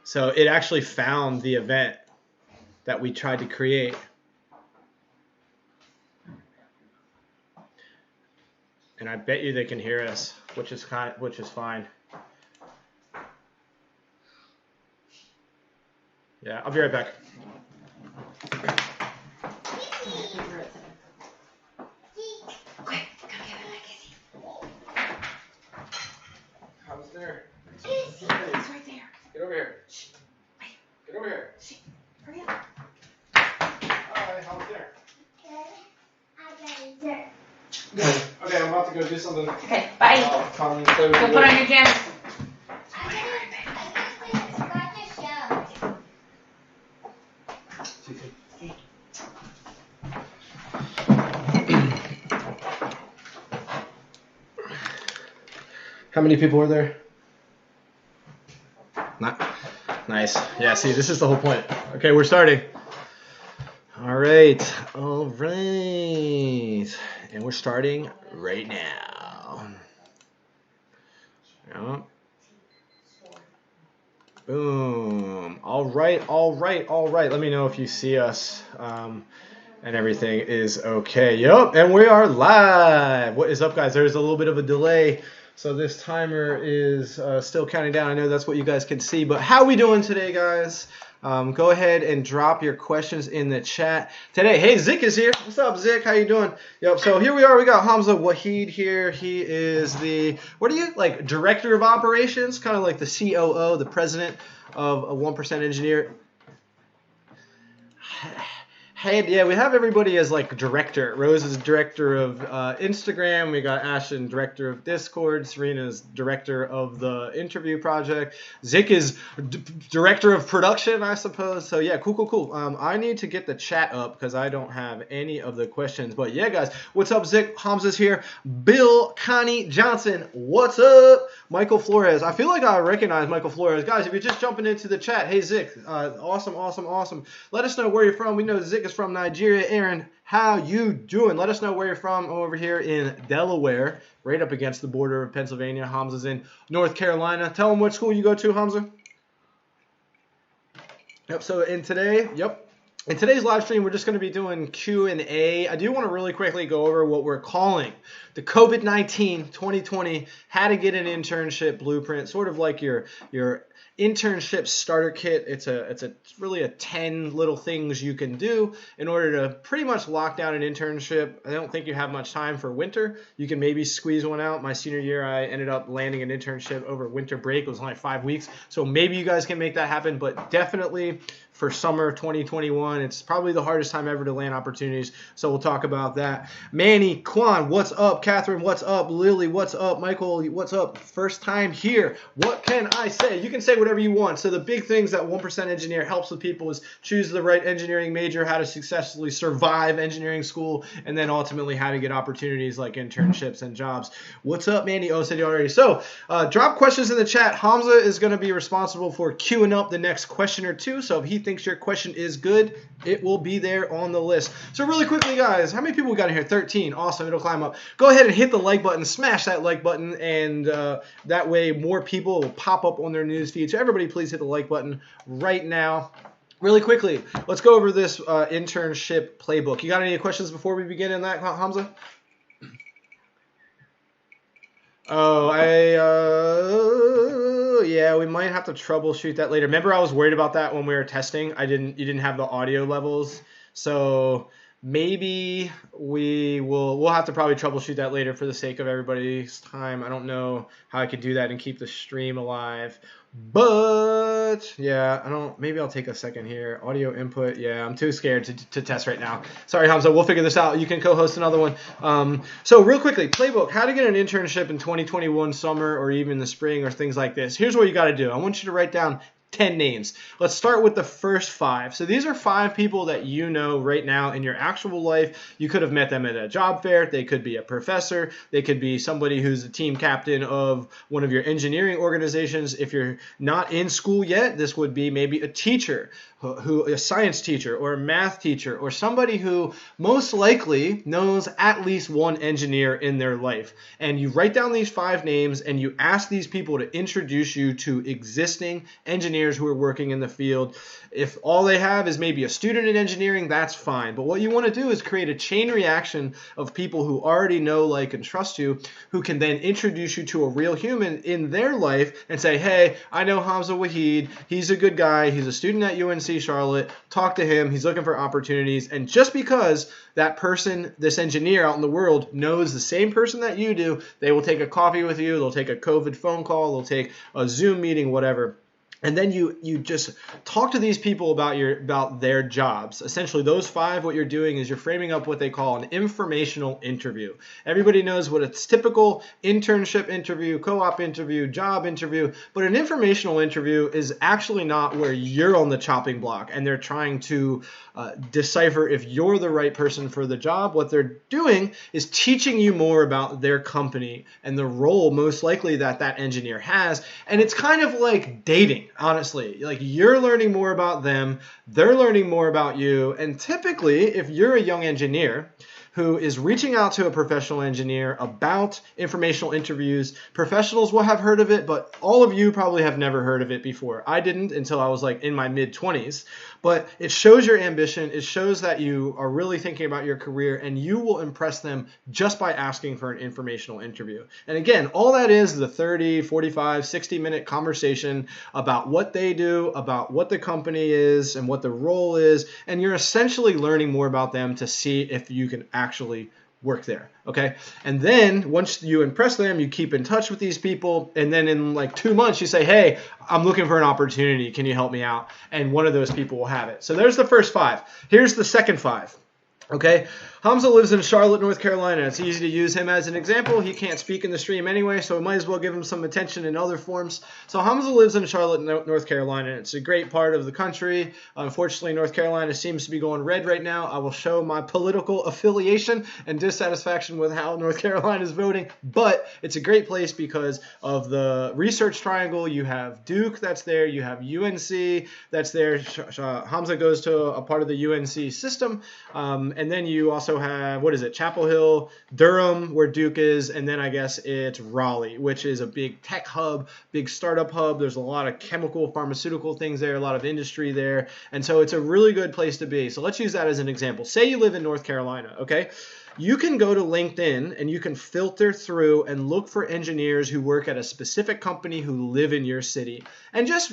So it actually found the event that we tried to create. And I bet you they can hear us, which is fine. Yeah, I'll be right back. Okay, come get it, Kissy. How's there? It's right there. Get over here. Shh. Wait. Get over here. Shh. Hurry up. Hi, how's there? Okay, I'm about to go do something. Okay, bye. Go put on your jammies. How many people were there? Nice. Yeah, see, this is the whole point. Okay, we're starting. All right. And we're starting right now. Yep. Boom. All right. Let me know if you see us and everything is okay. Yep, and we are live. What is up, guys? There's a little bit of a delay. So this timer is still counting down. I know that's what you guys can see, but how we doing today, guys? Go ahead and drop your questions in the chat today. Hey, Zik is here. What's up, Zik? How you doing? Yep. So here we are. We got Hamza Wahid here. He is the, what are you, like, director of operations? Kind of like the COO, the president of a 1% engineer. Hey, yeah, we have everybody as like director. Rose is director of Instagram. We got Ashton, director of Discord. Serena's director of the interview project. Zik is director of production, I suppose. So yeah, cool. I need to get the chat up because I don't have any of the questions. But yeah, guys, what's up, Zik? Hamza's here. Bill Connie Johnson, what's up? Michael Flores. I feel like I recognize Michael Flores. Guys, if you're just jumping into the chat, hey, Zik, awesome. Let us know where you're from. We know Zik is from Nigeria. Aaron, how you doing? Let us know where you're from. I'm over here in Delaware, right up against the border of Pennsylvania. Hamza's in North Carolina. Tell them what school you go to, Hamza. Yep, so in today's live stream, we're just going to be doing Q&A. I do want to really quickly go over what we're calling the COVID-19 2020 How to Get an Internship Blueprint, sort of like your internship starter kit. It's really a 10 little things you can do in order to pretty much lock down an internship. I don't think you have much time for winter. You can maybe squeeze one out. My senior year, I ended up landing an internship over winter break. It was only 5 weeks. So maybe you guys can make that happen, but definitely for summer 2021, it's probably the hardest time ever to land opportunities. So we'll talk about that. Manny, Kwan, what's up? Catherine, what's up? Lily, what's up? Michael, what's up? First time here. What can I say? You can say whatever you want. So the big things that 1% Engineer helps with people is choose the right engineering major, how to successfully survive engineering school, and then ultimately how to get opportunities like internships and jobs. What's up, Manny? Oh, said you already. So drop questions in the chat. Hamza is going to be responsible for queuing up the next question or two. So if he thinks your question is good, it will be there on the list. So really quickly, guys, how many people we got in here? 13. Awesome. It'll climb up. Go ahead and hit the like button. Smash that like button, and that way more people will pop up on their news feed. So everybody, please hit the like button right now. Really quickly, let's go over this internship playbook. You got any questions before we begin in that, Hamza? Oh, yeah, we might have to troubleshoot that later. Remember, I was worried about that when we were testing. You didn't have the audio levels, so maybe we'll have to probably troubleshoot that later for the sake of everybody's time. I don't know how I could do that and keep the stream alive. But yeah, maybe I'll take a second here. Audio input. Yeah, I'm too scared to test right now. Sorry, Hamza. We'll figure this out. You can co-host another one. So real quickly, playbook, how to get an internship in 2021 summer or even the spring or things like this. Here's what you got to do. I want you to write down 10 names. Let's start with the first 5. So these are 5 people that you know right now in your actual life. You could have met them at a job fair. They could be a professor. They could be somebody who's a team captain of one of your engineering organizations. If you're not in school yet, this would be maybe a teacher, a science teacher or a math teacher, or somebody who most likely knows at least one engineer in their life. And you write down these 5 names and you ask these people to introduce you to existing engineers engineers who are working in the field. If all they have is maybe a student in engineering, that's fine. But what you want to do is create a chain reaction of people who already know, like, and trust you, who can then introduce you to a real human in their life and say, hey, I know Hamza Wahid. He's a good guy. He's a student at UNC Charlotte. Talk to him. He's looking for opportunities. And just because that person, this engineer out in the world, knows the same person that you do, they will take a coffee with you. They'll take a COVID phone call. They'll take a Zoom meeting, whatever. And then you just talk to these people about their jobs. Essentially, those 5, what you're doing is you're framing up what they call an informational interview. Everybody knows what a typical internship interview, co-op interview, job interview, but an informational interview is actually not where you're on the chopping block and they're trying to decipher if you're the right person for the job. What they're doing is teaching you more about their company and the role most likely that engineer has. And it's kind of like dating, honestly. Like, you're learning more about them, they're learning more about you. And typically, if you're a young engineer who is reaching out to a professional engineer about informational interviews, professionals will have heard of it, but all of you probably have never heard of it before. I didn't until I was like in my mid-20s. But it shows your ambition. It shows that you are really thinking about your career, and you will impress them just by asking for an informational interview. And again, all that is the 30, 45, 60-minute conversation about what they do, about what the company is, and what the role is. And you're essentially learning more about them to see if you can actually work there. Okay. And then once you impress them, you keep in touch with these people. And then in like 2 months, you say, hey, I'm looking for an opportunity. Can you help me out? And one of those people will have it. So there's the first 5. Here's the second 5. Okay, Hamza lives in Charlotte, North Carolina. It's easy to use him as an example. He can't speak in the stream anyway, so we might as well give him some attention in other forms. So Hamza lives in Charlotte, North Carolina. It's a great part of the country. Unfortunately, North Carolina seems to be going red right now. I will show my political affiliation and dissatisfaction with how North Carolina is voting, but it's a great place because of the research triangle. You have Duke that's there. You have UNC that's there. Hamza goes to a part of the UNC system. And then you also have, Chapel Hill, Durham, where Duke is, and then I guess it's Raleigh, which is a big tech hub, big startup hub. There's a lot of chemical, pharmaceutical things there, a lot of industry there, and so it's a really good place to be. So let's use that as an example. Say you live in North Carolina, okay? You can go to LinkedIn and you can filter through and look for engineers who work at a specific company who live in your city, and just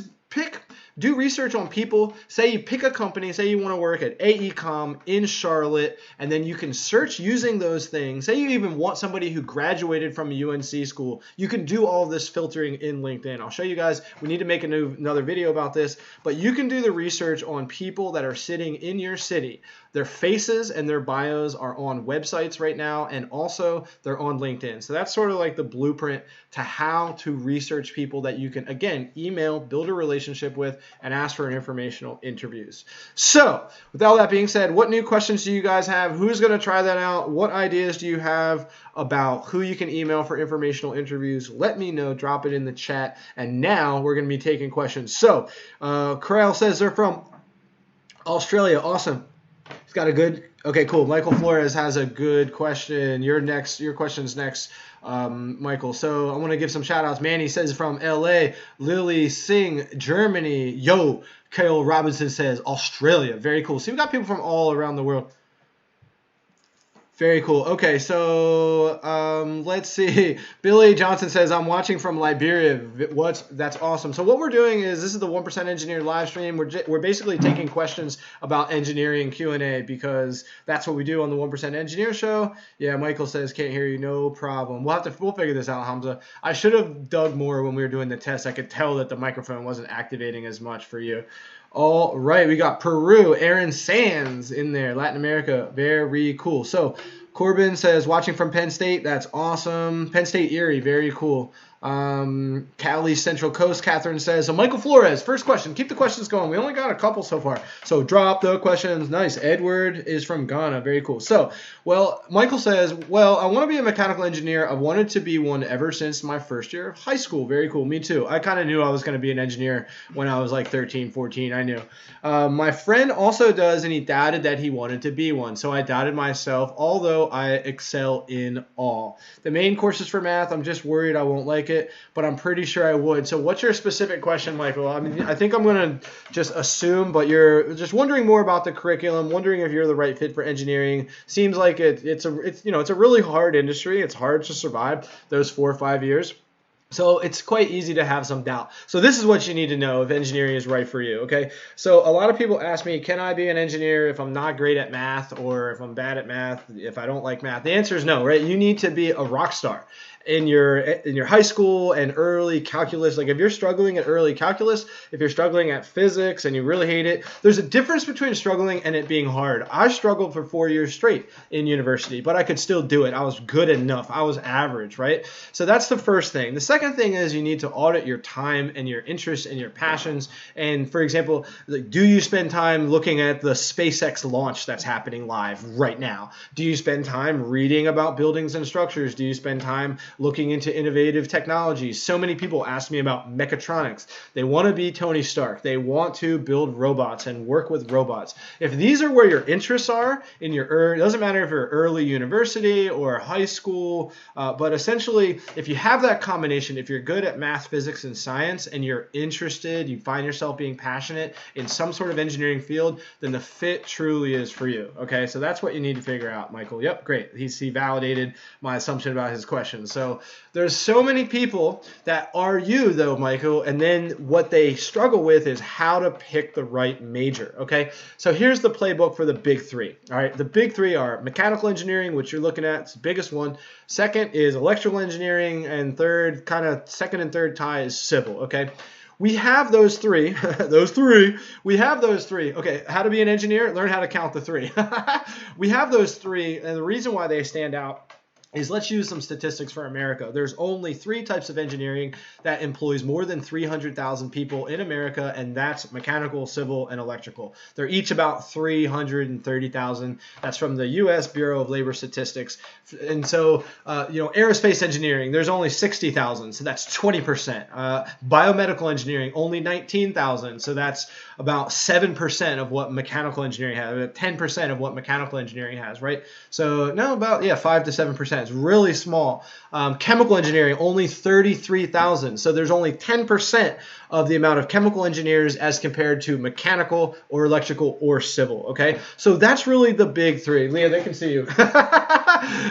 do research on people. Say you pick a company, say you want to work at AECOM in Charlotte, and then you can search using those things. Say you even want somebody who graduated from a UNC school. You can do all this filtering in LinkedIn. I'll show you guys. We need to make another video about this, but you can do the research on people that are sitting in your city. Their faces and their bios are on websites right now, and also they're on LinkedIn. So that's sort of like the blueprint to how to research people that you can, again, email, build a relationship with, and ask for informational interviews. So with all that being said, what new questions do you guys have? Who's going to try that out? What ideas do you have about who you can email for informational interviews? Let me know. Drop it in the chat. And now we're going to be taking questions. So Corral says they're from Australia. Awesome. He's got a good, okay, cool. Michael Flores has a good question. Your question's next, Michael. So I want to give some shout outs. Manny says from LA. Lily Singh, Germany. Yo, Kale Robinson says Australia. Very cool. So we've got people from all around the world. Very cool. Okay, so let's see. Billy Johnson says, I'm watching from Liberia. That's awesome. So what we're doing is, this is the 1% Engineer live stream. We're basically taking questions about engineering Q&A because that's what we do on the 1% Engineer show. Yeah, Michael says, can't hear you. No problem. We'll figure this out, Hamza. I should have dug more when we were doing the test. I could tell that the microphone wasn't activating as much for you. All right, we got Peru, Aaron Sands in there, Latin America, very cool. So Corbin says, watching from Penn State, that's awesome. Penn State Erie, very cool. Cali Central Coast, Catherine says, so Michael Flores, first question, keep the questions going. We only got a couple so far, so drop the questions. Nice. Edward is from Ghana, very cool. So, well, Michael says, well, I want to be a mechanical engineer. I've wanted to be one ever since my first year of high school. Very cool. Me too. I kind of knew I was going to be an engineer when I was like 13, 14. I knew. My friend also does, and he doubted that he wanted to be one. So I doubted myself, although I excel in all. The main courses for math, I'm just worried I won't like it. it, but I'm pretty sure I would. So what's your specific question, Michael? I mean, I think I'm going to just assume, but you're just wondering more about the curriculum, wondering if you're the right fit for engineering. Seems like it's a really hard industry. It's hard to survive those 4 or 5 years. So it's quite easy to have some doubt. So this is what you need to know if engineering is right for you, okay? So a lot of people ask me, can I be an engineer if I'm not great at math or if I'm bad at math, if I don't like math? The answer is no, right? You need to be a rock star in your high school and early calculus. Like if you're struggling at early calculus, if you're struggling at physics and you really hate it, there's a difference between struggling and it being hard. I struggled for 4 years straight in university, but I could still do it. I was good enough. I was average, right? So that's the first thing. The second thing is you need to audit your time and your interests and your passions. And for example, like, do you spend time looking at the SpaceX launch that's happening live right now? Do you spend time reading about buildings and structures? Do you spend time looking into innovative technologies? So many people ask me about mechatronics. They want to be Tony Stark. They want to build robots and work with robots. If these are where your interests are in your, it doesn't matter if you're early university or high school, but essentially if you have that combination, if you're good at math, physics, and science, and you're interested, you find yourself being passionate in some sort of engineering field, then the fit truly is for you. Okay, so that's what you need to figure out, Michael. Yep, great. He validated my assumption about his question. So there's so many people that are you though, Michael, and then what they struggle with is how to pick the right major. Okay, so here's the playbook for the big three. All right, the big three are mechanical engineering, which you're looking at, it's the biggest one. Second is electrical engineering, and third, kind of second and third tie is civil. Okay, we have those three. We have those three. Okay, how to be an engineer? Learn how to count the three. We have those three, and the reason why they stand out is let's use some statistics for America. There's only 3 types of engineering that employs more than 300,000 people in America, and that's mechanical, civil, and electrical. They're each about 330,000. That's from the U.S. Bureau of Labor Statistics. And so, aerospace engineering, there's only 60,000, so that's 20%. Biomedical engineering, only 19,000, so that's about 7% of what mechanical engineering has, 10% of what mechanical engineering has, right? So, no, about, 5 to 7%. It's really small. Chemical engineering, only 33,000. So there's only 10% of the amount of chemical engineers as compared to mechanical or electrical or civil. Okay, so that's really the big three. Leah, they can see you.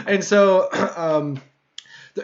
And so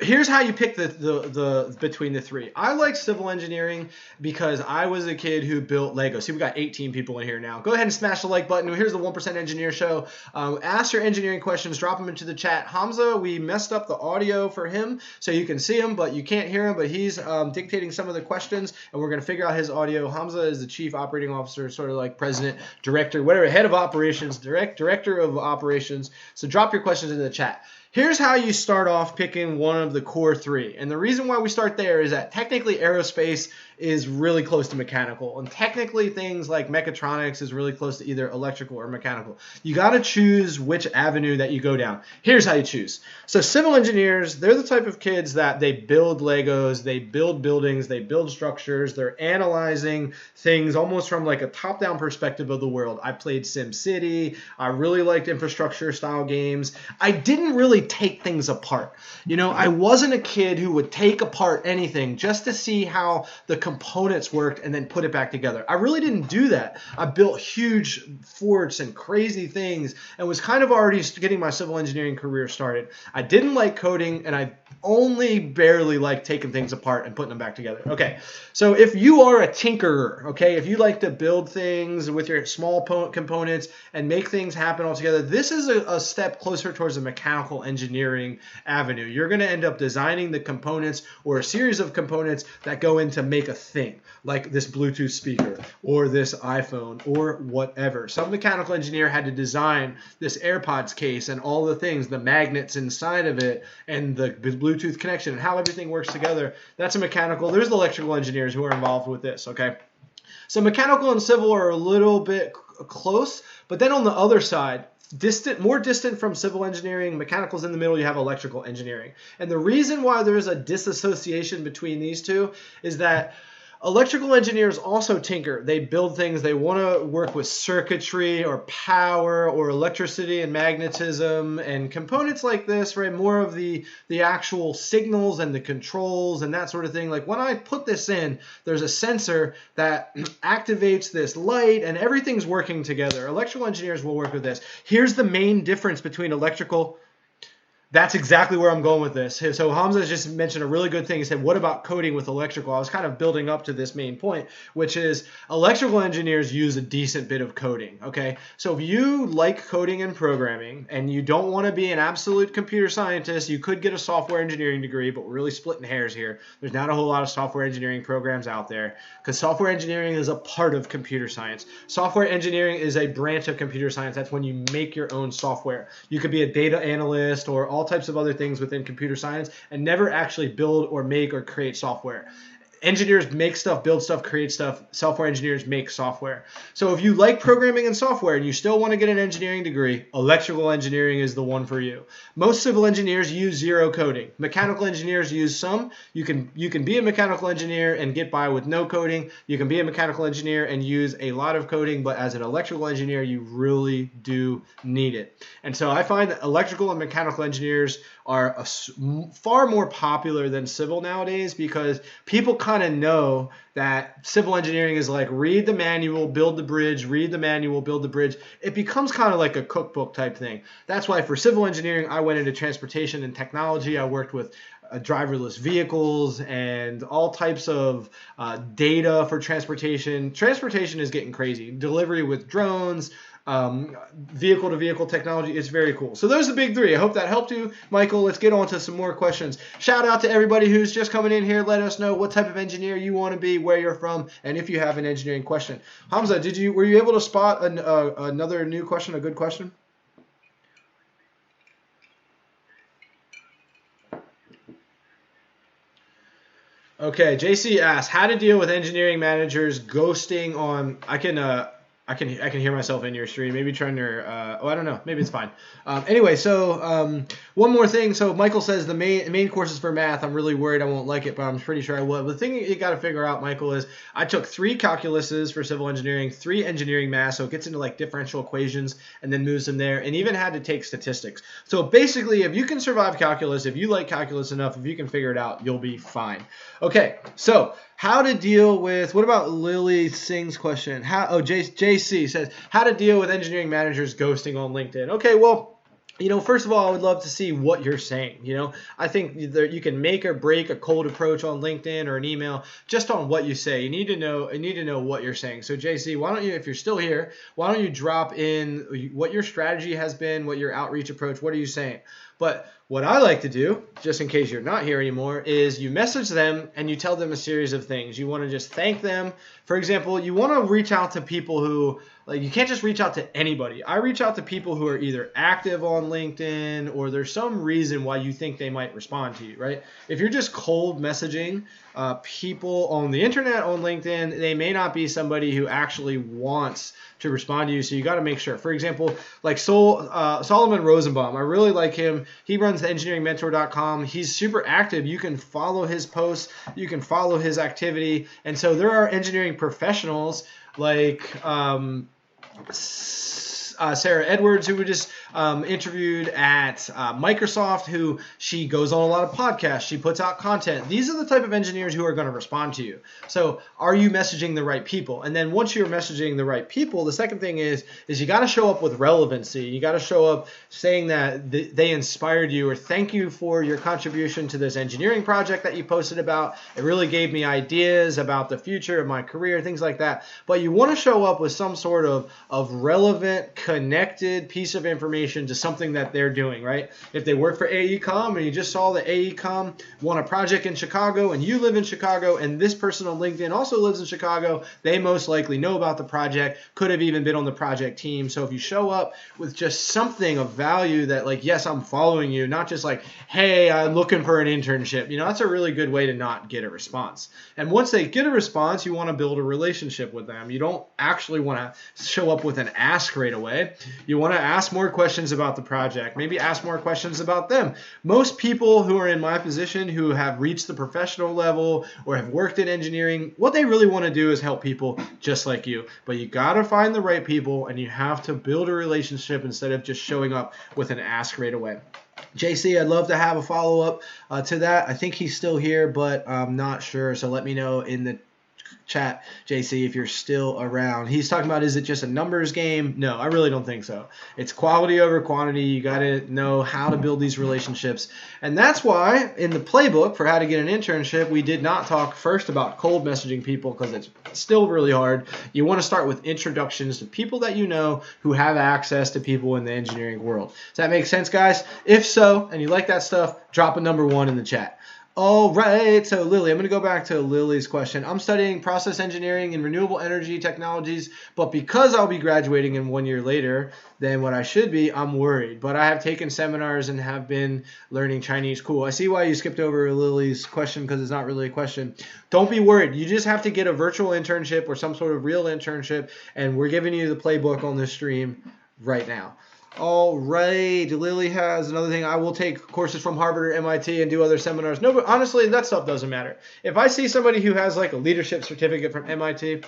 here's how you pick the between the three. I like civil engineering because I was a kid who built Lego. See, we got 18 people in here now. Go ahead and smash the like button. Here's the 1% Engineer Show. Ask your engineering questions. Drop them into the chat. Hamza, we messed up the audio for him, so you can see him, but you can't hear him. But he's dictating some of the questions, and we're going to figure out his audio. Hamza is the chief operating officer, sort of like president, director, whatever, head of operations, director of operations. So drop your questions into the chat. Here's how you start off picking one of the core 3. And the reason why we start there is that technically aerospace is really close to mechanical. And technically things like mechatronics is really close to either electrical or mechanical. You got to choose which avenue that you go down. Here's how you choose. So civil engineers, they're the type of kids that they build Legos, they build buildings, they build structures. They're analyzing things almost from like a top-down perspective of the world. I played SimCity. I really liked infrastructure style games. I didn't really take things apart. I wasn't a kid who would take apart anything just to see how the components worked and then put it back together. I really didn't do that. I built huge forts and crazy things and was kind of already getting my civil engineering career started. I didn't like coding, and I only barely like taking things apart and putting them back together. Okay, so if you are a tinkerer, okay, if you like to build things with your small components and make things happen all together, this is a step closer towards a mechanical engineering avenue. You're going to end up designing the components or a series of components that go into make a thing, like this Bluetooth speaker or this iPhone or whatever. Some mechanical engineer had to design this AirPods case and all the things, the magnets inside of it and the Bluetooth connection and how everything works together. That's a mechanical. There's the electrical engineers who are involved with this, okay? So mechanical and civil are a little bit close, but then on the other side, more distant from civil engineering, mechanical's in the middle, you have electrical engineering. And the reason why there's a disassociation between these two is that Electrical engineers also tinker. They build things. They want to work with circuitry or power or electricity and magnetism and components like this, right? More of the actual signals and the controls and that sort of thing. Like when I put this in, there's a sensor that activates this light and everything's working together. Electrical engineers will work with this. Here's the main difference between electrical. That's exactly where I'm going with this. So Hamza just mentioned a really good thing. He said, what about coding with electrical? I was kind of building up to this main point, which is electrical engineers use a decent bit of coding, okay? So if you like coding and programming and you don't want to be an absolute computer scientist, you could get a software engineering degree, but we're really splitting hairs here. There's not a whole lot of software engineering programs out there because software engineering is a part of computer science. Software engineering is a branch of computer science. That's when you make your own software. You could be a data analyst or all types of other things within computer science and never actually build or make or create software. Engineers make stuff, build stuff, create stuff. Software engineers make software. So if you like programming and software and you still want to get an engineering degree, electrical engineering is the one for you. Most civil engineers use zero coding. Mechanical engineers use some. You can be a mechanical engineer and get by with no coding. You can be a mechanical engineer and use a lot of coding, but as an electrical engineer, you really do need it. And so I find that electrical and mechanical engineers are far more popular than civil nowadays because people kind of know that civil engineering is like read the manual, build the bridge, read the manual, build the bridge. It becomes kind of like a cookbook type thing. That's why for civil engineering, I went into transportation and technology. I worked with driverless vehicles and all types of data for transportation. Transportation is getting crazy. Delivery with drones, vehicle-to-vehicle technology. It's very cool. So those are the big three. I hope that helped you, Michael. Let's get on to some more questions. Shout out to everybody who's just coming in here. Let us know what type of engineer you want to be, where you're from, and if you have an engineering question. Hamza, were you able to spot another new question, a good question? Okay, JC asks, how to deal with engineering managers ghosting on, I can hear myself in your stream. Maybe turn your, I don't know. Maybe it's fine. Anyway, so one more thing. So Michael says the main course is for math. I'm really worried I won't like it, but I'm pretty sure I will. The thing you got to figure out, Michael, is I took 3 calculuses for civil engineering, 3 engineering math, so it gets into like differential equations and then moves them there, and even had to take statistics. So basically, if you can survive calculus, if you like calculus enough, if you can figure it out, you'll be fine. Okay, so how to deal with, what about Lily Singh's question? JC says, how to deal with engineering managers ghosting on LinkedIn. Okay, well, first of all, I would love to see what you're saying. I think you can make or break a cold approach on LinkedIn or an email just on what you say. You need to know what you're saying. So JC, why don't you, if you're still here, why don't you drop in what your strategy has been, what your outreach approach, what are you saying? But what I like to do, just in case you're not here anymore, is you message them and you tell them a series of things. You want to just thank them. For example, you want to reach out to people who, you can't just reach out to anybody. I reach out to people who are either active on LinkedIn or there's some reason why you think they might respond to you, right? If you're just cold messaging people on the internet, on LinkedIn, they may not be somebody who actually wants to respond to you, so you got to make sure. For example, like Solomon Rosenbaum, I really like him. He runs engineeringmentor.com. He's super active. You can follow his posts. You can follow his activity. And so there are engineering professionals like Sarah Edwards, who we just interviewed at Microsoft, who she goes on a lot of podcasts. She puts out content. These are the type of engineers who are going to respond to you. So are you messaging the right people? And then once you're messaging the right people, the second thing is you got to show up with relevancy. You got to show up saying that they inspired you or thank you for your contribution to this engineering project that you posted about. It really gave me ideas about the future of my career, things like that. But you want to show up with some sort of relevant, connected piece of information to something that they're doing, right? If they work for AECOM and you just saw that AECOM won a project in Chicago and you live in Chicago and this person on LinkedIn also lives in Chicago, they most likely know about the project, could have even been on the project team. So if you show up with just something of value that like, yes, I'm following you, not just like, hey, I'm looking for an internship, that's a really good way to not get a response. And once they get a response, you want to build a relationship with them. You don't actually want to show up with an ask right away. way. You want to ask more questions about the project, maybe ask more questions about them. Most people who are in my position who have reached the professional level or have worked in engineering, what they really want to do is help people just like you. But you got to find the right people, and you have to build a relationship instead of just showing up with an ask right away. JC, I'd love to have a follow-up to that. I think he's still here, but I'm not sure. So let me know in the chat, JC, if you're still around. He's talking about, is it just a numbers game? No, I really don't think so. It's quality over quantity. You got to know how to build these relationships. And that's why in the playbook for how to get an internship, we did not talk first about cold messaging people, because it's still really hard. You want to start with introductions to people that you know who have access to people in the engineering world. Does that make sense, guys? If so, and you like that stuff, drop a number 1 in the chat. All right, so Lily, I'm going to go back to Lily's question. I'm studying process engineering and renewable energy technologies, but because I'll be graduating in 1 year later than what I should be, I'm worried. But I have taken seminars and have been learning Chinese. Cool. I see why you skipped over Lily's question, because it's not really a question. Don't be worried. You just have to get a virtual internship or some sort of real internship, and we're giving you the playbook on this stream right now. All right, Lily has another thing. I will take courses from Harvard or MIT and do other seminars. No, but honestly, that stuff doesn't matter. If I see somebody who has like a leadership certificate from MIT,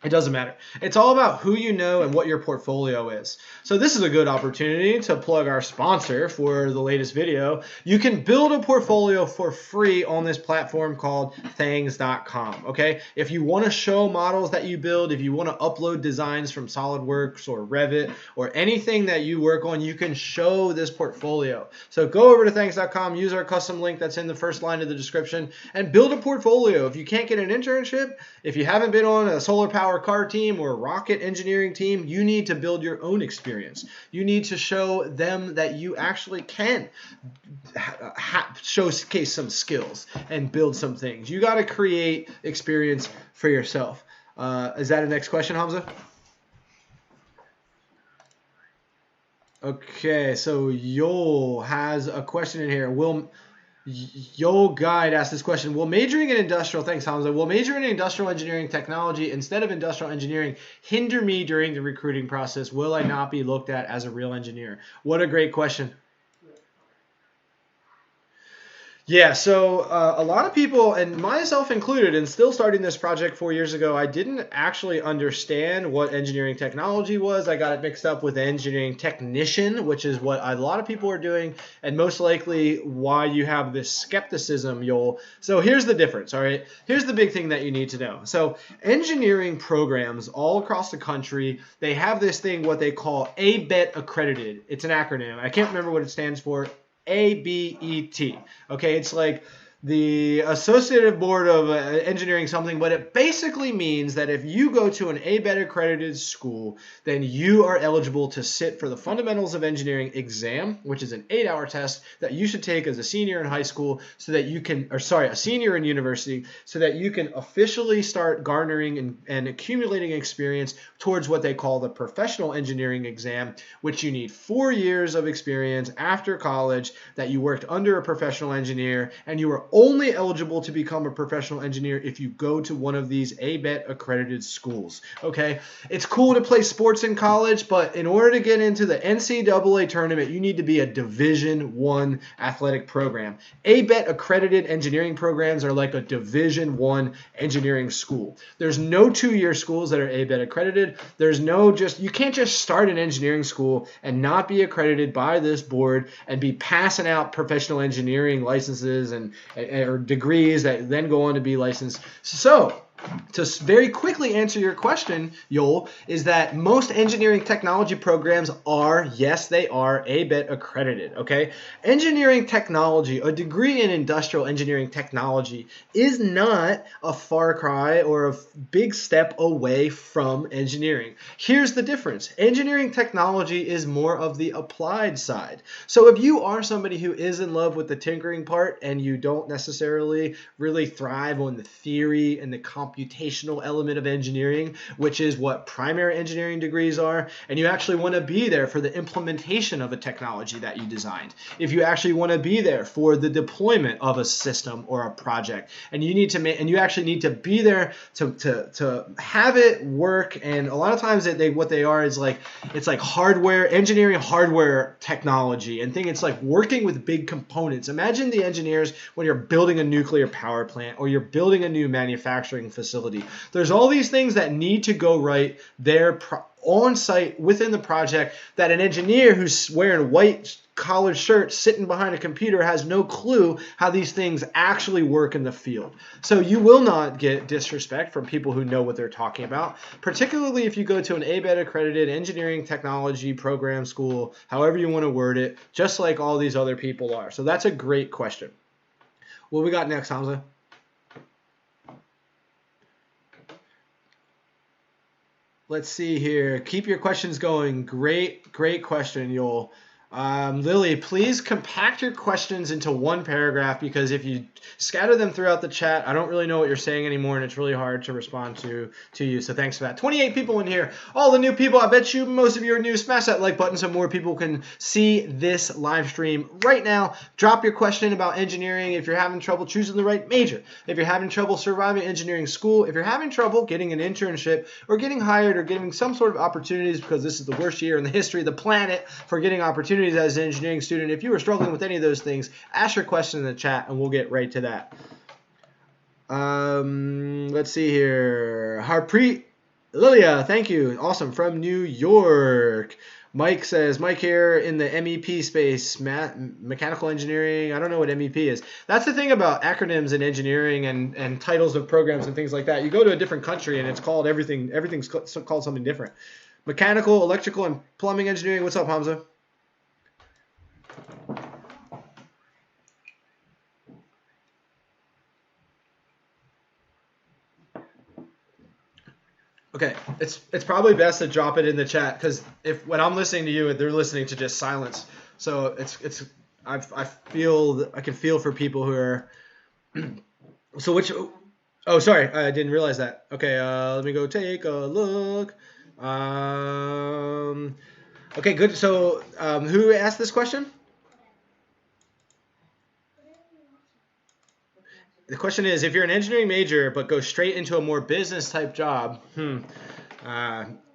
it doesn't matter. It's all about who you know and what your portfolio is. So this is a good opportunity to plug our sponsor for the latest video. You can build a portfolio for free on this platform called Thangs.com. Okay, if you want to show models that you build, if you want to upload designs from SolidWorks or Revit or anything that you work on, you can show this portfolio. So go over to Thangs.com, use our custom link that's in the first line of the description, and build a portfolio. If you can't get an internship, if you haven't been on a solar power car team or rocket engineering team, you need to build your own experience. You need to show them that you actually can showcase some skills and build some things. You got to create experience for yourself. Is that a next question, Hamza? Okay, so Yol has a question in here. Yo Guide asked this question. Will majoring in industrial, thanks Hamza, will majoring in industrial engineering technology instead of industrial engineering hinder me during the recruiting process? Will I not be looked at as a real engineer? What a great question. Yeah, so a lot of people, and myself included, and still starting this project 4 years ago, I didn't actually understand what engineering technology was. I got it mixed up with engineering technician, which is what a lot of people are doing, and most likely why you have this skepticism, Yoel. So here's the difference, all right? Here's the big thing that you need to know. So engineering programs all across the country, they have this thing, what they call ABET accredited. It's an acronym. I can't remember what it stands for. ABET. Okay, it's like the Associative Board of Engineering something, but it basically means that if you go to an ABET accredited school, then you are eligible to sit for the Fundamentals of Engineering exam, which is an 8-hour test that you should take as a senior in high school so that you can, or sorry, a senior in university, so that you can officially start garnering and accumulating experience towards what they call the professional engineering exam, which you need 4 years of experience after college that you worked under a professional engineer, and you are only eligible to become a professional engineer if you go to one of these ABET accredited schools. Okay, it's cool to play sports in college, but in order to get into the NCAA tournament, you need to be a Division I athletic program. ABET accredited engineering programs are like a Division I engineering school. There's no 2-year schools that are ABET accredited. There's no you can't just start an engineering school and not be accredited by this board and be passing out professional engineering licenses or degrees that then go on to be licensed. So to very quickly answer your question, Yoel, is that most engineering technology programs are, yes, they are ABET accredited, okay? Engineering technology, a degree in industrial engineering technology, is not a far cry or a big step away from engineering. Here's the difference. Engineering technology is more of the applied side. So if you are somebody who is in love with the tinkering part and you don't necessarily really thrive on the theory and the computational element of engineering, which is what primary engineering degrees are, and you actually want to be there for the implementation of a technology that you designed. If you actually want to be there for the deployment of a system or a project, and you actually need to be there to have it work. And a lot of times what they are is like, it's like hardware engineering, hardware technology, and it's like working with big components. Imagine the engineers when you're building a nuclear power plant or you're building a new manufacturing facility. There's all these things that need to go right there on site within the project that an engineer who's wearing white collared shirt sitting behind a computer has no clue how these things actually work in the field. So you will not get disrespect from people who know what they're talking about, particularly if you go to an ABET accredited engineering technology program school, however you want to word it, just like all these other people are. So that's a great question. What we got next, Hamza? Let's see here. Keep your questions going. Great question, Yoel. Lily, please compact your questions into one paragraph, because if you scatter them throughout the chat, I don't really know what you're saying anymore, and it's really hard to respond to you. So thanks for that. 28 people in here. All the new people, I bet you most of you are new. Smash that like button so more people can see this live stream right now. Drop your question about engineering. If you're having trouble choosing the right major, if you're having trouble surviving engineering school, if you're having trouble getting an internship or getting hired or getting some sort of opportunities, because this is the worst year in the history of the planet for getting opportunities as an engineering student. If you are struggling with any of those things, ask your question in the chat and we'll get right to that. Let's see here. Harpreet Lilia, thank you. Awesome. From New York. Mike says, Mike here in the MEP space, mechanical engineering. I don't know what MEP is. That's the thing about acronyms in engineering and titles of programs and things like that. You go to a different country and it's called everything's called something different. Mechanical, electrical, and plumbing engineering. What's up, Hamza? Okay, it's probably best to drop it in the chat, because when I'm listening to you, they're listening to just silence. So I can feel for people who are. So which? Oh, sorry, I didn't realize that. Okay, let me go take a look. Okay, good. So who asked this question? The question is, if you're an engineering major but go straight into a more business type job, good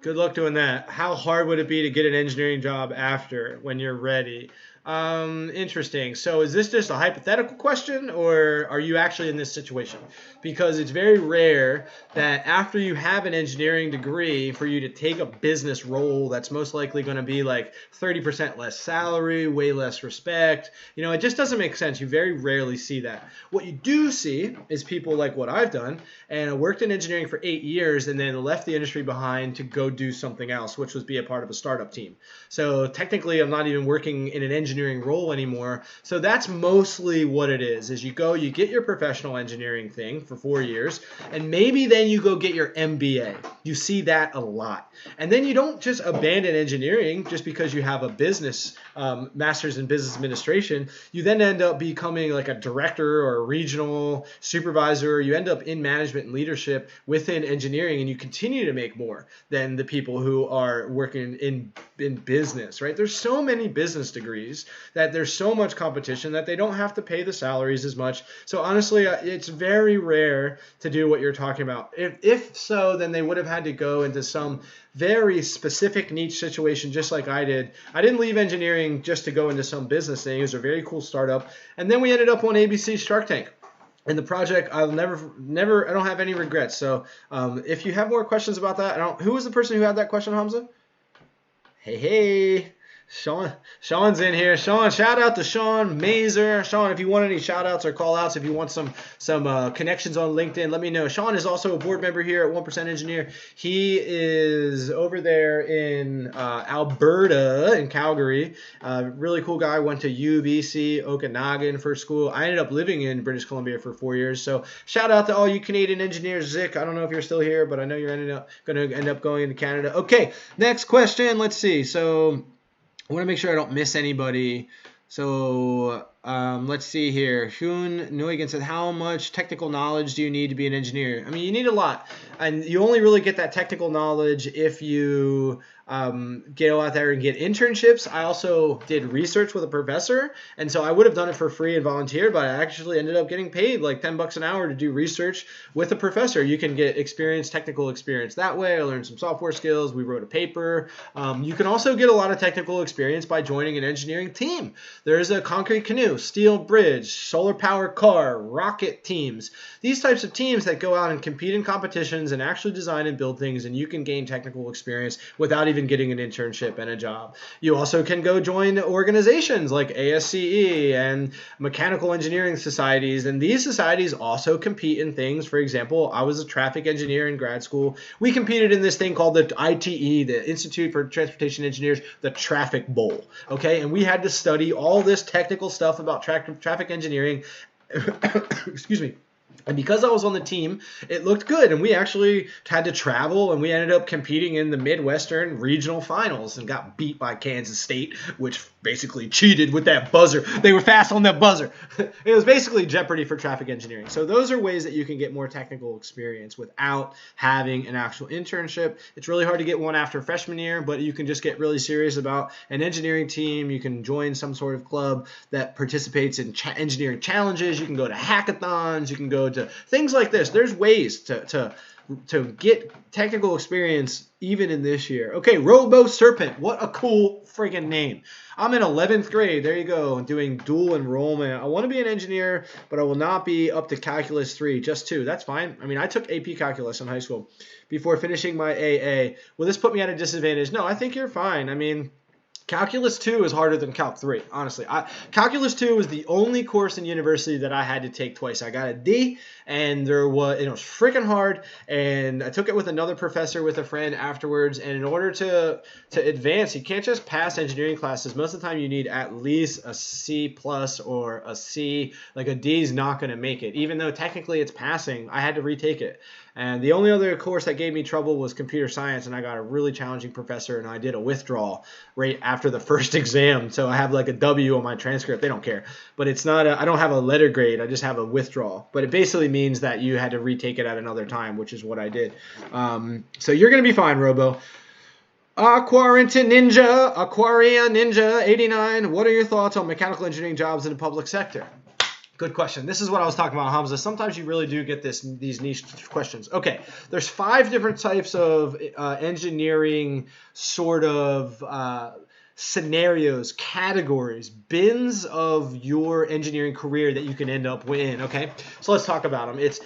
luck doing that. How hard would it be to get an engineering job after when you're ready? Interesting. So is this just a hypothetical question, or are you actually in this situation? Because it's very rare that after you have an engineering degree for you to take a business role that's most likely going to be like 30% less salary, way less respect. You know, it just doesn't make sense. You very rarely see that. What you do see is people like what I've done, and I worked in engineering for 8 years and then left the industry behind to go do something else, which was be a part of a startup team. So technically I'm not even working in an engineering role anymore. So that's mostly what it is you get your professional engineering thing for 4 years, and maybe then you go get your MBA. You see that a lot. And then you don't just abandon engineering just because you have a business master's in business administration. You then end up becoming like a director or a regional supervisor. You end up in management and leadership within engineering, and you continue to make more than the people who are working in business, right? There's so many business degrees that there's so much competition that they don't have to pay the salaries as much. So honestly, it's very rare to do what you're talking about. If so, then they would have had to go into some very specific niche situation, just like I did. I didn't leave engineering just to go into some business thing. It was a very cool startup. And then we ended up on ABC's Shark Tank. And the project, I don't have any regrets. So if you have more questions about that, who was the person who had that question, Hamza? Hey. Sean's in here. Sean, shout out to Sean Mazer. Sean, if you want any shout outs or call outs, if you want some connections on LinkedIn, let me know. Sean is also a board member here at 1% Engineer. He is over there in Alberta, in Calgary. Really cool guy. Went to UBC, Okanagan for school. I ended up living in British Columbia for 4 years. So shout out to all you Canadian engineers. Zick, I don't know if you're still here, but I know you're going to end up going into Canada. Okay, next question. Let's see. So I want to make sure I don't miss anybody. So Let's see here. Hyun Nguyen said, how much technical knowledge do you need to be an engineer? I mean, you need a lot. And you only really get that technical knowledge if you go out there and get internships. I also did research with a professor, and so I would have done it for free and volunteer, but I actually ended up getting paid like $10 an hour to do research with a professor. You can get technical experience that way. I learned some software skills. We wrote a paper. You can also get a lot of technical experience by joining an engineering team. There's a concrete canoe, steel bridge, solar powered car, rocket teams. These types of teams that go out and compete in competitions and actually design and build things, and you can gain technical experience without even getting an internship and a job. You also can go join organizations like ASCE and mechanical engineering societies, and these societies also compete in things. For example, I was a traffic engineer in grad school. We competed in this thing called the ITE, the Institute for Transportation Engineers, the Traffic Bowl. Okay, and we had to study all this technical stuff about traffic engineering. Excuse me. And because I was on the team, it looked good. And we actually had to travel, and we ended up competing in the Midwestern regional finals and got beat by Kansas State, which basically cheated with that buzzer. They were fast on that buzzer. It was basically Jeopardy for traffic engineering. So those are ways that you can get more technical experience without having an actual internship. It's really hard to get one after freshman year, but you can just get really serious about an engineering team. You can join some sort of club that participates in engineering challenges. You can go to hackathons. You can go to things like this. There's ways to get technical experience even in this year. Okay, Robo Serpent. What a cool friggin' name. I'm in 11th grade. There you go. Doing dual enrollment. I want to be an engineer, but I will not be up to Calculus 3, just 2. That's fine. I mean, I took AP Calculus in high school before finishing my AA. Will this put me at a disadvantage? No, I think you're fine. I mean, Calculus 2 is harder than Calc 3, honestly. Calculus 2 was the only course in university that I had to take twice. I got a D, and it was freaking hard, and I took it with another professor with a friend afterwards, and in order to advance, you can't just pass engineering classes. Most of the time, you need at least a C plus or a C. Like a D is not going to make it. Even though technically it's passing, I had to retake it. And the only other course that gave me trouble was computer science, and I got a really challenging professor, and I did a withdrawal right after the first exam. So I have like a W on my transcript. They don't care. But it's not I don't have a letter grade. I just have a withdrawal. But it basically means that you had to retake it at another time, which is what I did. So you're going to be fine, Robo. Aquaria Ninja 89. What are your thoughts on mechanical engineering jobs in the public sector? Good question. This is what I was talking about, Hamza. Sometimes you really do get these niche questions. Okay, there's 5 different types of engineering sort of scenarios, categories, bins of your engineering career that you can end up in. Okay, so let's talk about them. It's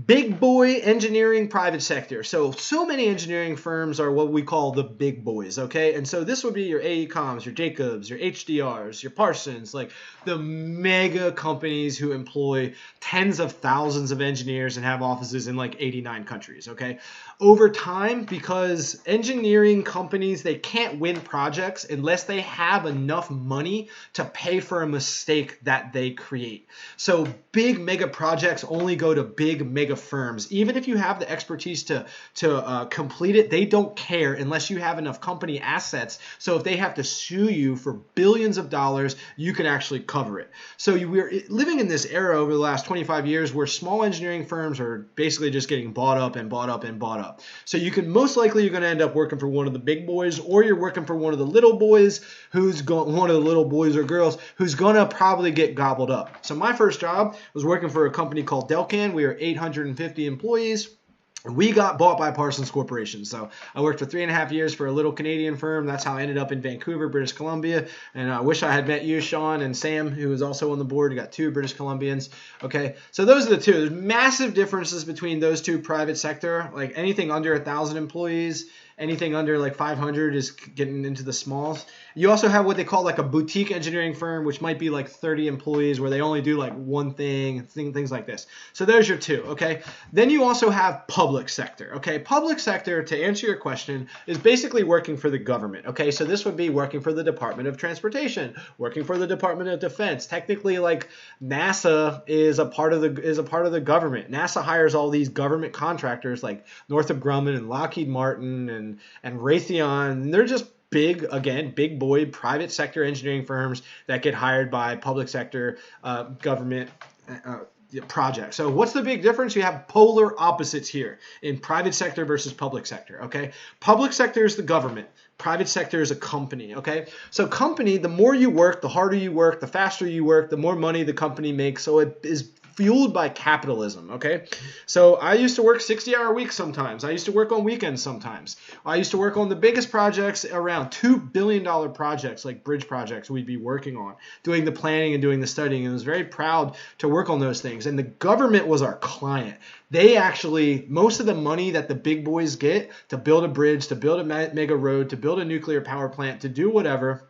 big boy engineering private sector. So many engineering firms are what we call the big boys, okay? And so this would be your AECOMs, your Jacobs, your HDRs, your Parsons, like the mega companies who employ tens of thousands of engineers and have offices in like 89 countries, okay? Over time, because engineering companies, they can't win projects unless they have enough money to pay for a mistake that they create. So big mega projects only go to big mega firms. Even if you have the expertise to complete it, they don't care unless you have enough company assets. So if they have to sue you for billions of dollars, you can actually cover it. So we're living in this era over the last 25 years where small engineering firms are basically just getting bought up and bought up and bought up. So you're going to end up working for one of the big boys, or you're working for one of the little boys one of the little boys or girls who's going to probably get gobbled up. So my first job was working for a company called Delcan. We were 850 employees. We got bought by Parsons Corporation. So I worked for 3.5 years for a little Canadian firm. That's how I ended up in Vancouver, British Columbia. And I wish I had met you, Sean, and Sam, who is also on the board. We got 2 British Columbians. Okay, so those are the 2. There's massive differences between those 2 private sector. Like anything under 1,000 employees, anything under like 500 is getting into the smalls. You also have what they call like a boutique engineering firm, which might be like 30 employees where they only do like one things like this. So there's your 2, okay? Then you also have public sector, okay? Public sector, to answer your question, is basically working for the government, okay? So this would be working for the Department of Transportation, working for the Department of Defense. Technically, like NASA is a part of the government. NASA hires all these government contractors like Northrop Grumman and Lockheed Martin and Raytheon. And they're just big, again, big boy private sector engineering firms that get hired by public sector government projects. So what's the big difference? You have polar opposites here in private sector versus public sector, okay? Public sector is the government. Private sector is a company, okay? So company, the more you work, the harder you work, the faster you work, the more money the company makes. So it is fueled by capitalism, okay? So I used to work 60-hour weeks sometimes. I used to work on weekends sometimes. I used to work on the biggest projects, around $2 billion projects, like bridge projects we'd be working on, doing the planning and doing the studying. And I was very proud to work on those things. And the government was our client. They actually, most of the money that the big boys get to build a bridge, to build a mega road, to build a nuclear power plant, to do whatever,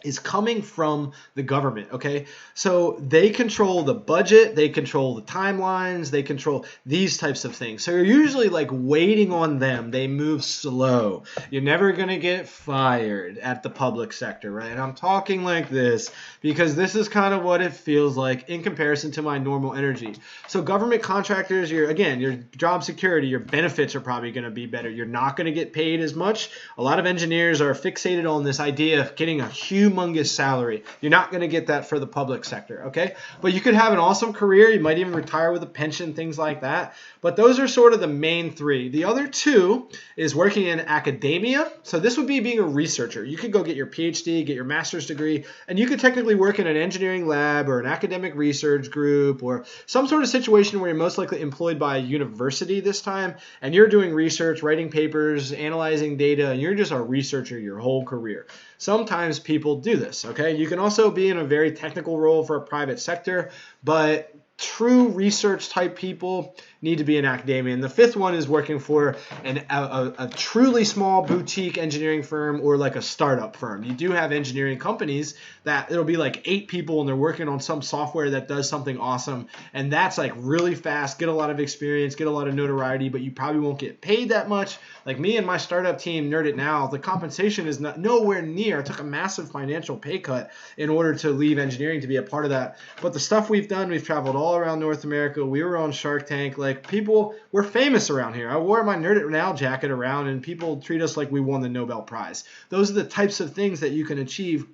is coming from the government, okay? So they control the budget, they control the timelines, they control these types of things. So you're usually like waiting on them. They move slow. You're never going to get fired at the public sector, right? And I'm talking like this because this is kind of what it feels like in comparison to my normal energy. So government contractors, your job security, your benefits are probably going to be better. You're not going to get paid as much. A lot of engineers are fixated on this idea of getting a humongous salary. You're not going to get that for the public sector, okay? But you could have an awesome career. You might even retire with a pension, things like that. But those are sort of the main three. The other two is working in academia. So this would be being a researcher. You could go get your PhD, get your master's degree, and you could technically work in an engineering lab or an academic research group or some sort of situation where you're most likely employed by a university this time, and you're doing research, writing papers, analyzing data, and you're just a researcher your whole career. Sometimes people do this, okay? You can also be in a very technical role for a private sector, but true research type people need to be in academia. And the fifth one is working for a truly small boutique engineering firm or like a startup firm. You do have engineering companies that it'll be like 8 people and they're working on some software that does something awesome. And that's like really fast, get a lot of experience, get a lot of notoriety, but you probably won't get paid that much. Like me and my startup team, Nerd It Now, the compensation is nowhere near. I took a massive financial pay cut in order to leave engineering to be a part of that. But the stuff we've done, we've traveled all around North America. We were on Shark Tank. Like people, we're famous around here. I wore my Nerd It Now jacket around and people treat us like we won the Nobel Prize. Those are the types of things that you can achieve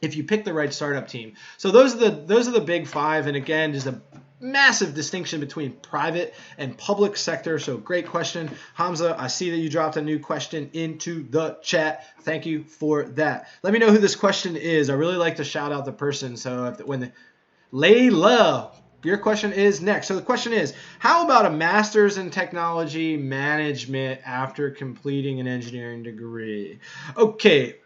if you pick the right startup team. So those are the big 5. And again, just a massive distinction between private and public sector. So great question, Hamza. I see that you dropped a new question into the chat. Thank you for that. Let me know who this question is. I really like to shout out the person. So Layla, your question is next. So the question is, how about a master's in technology management after completing an engineering degree? Okay.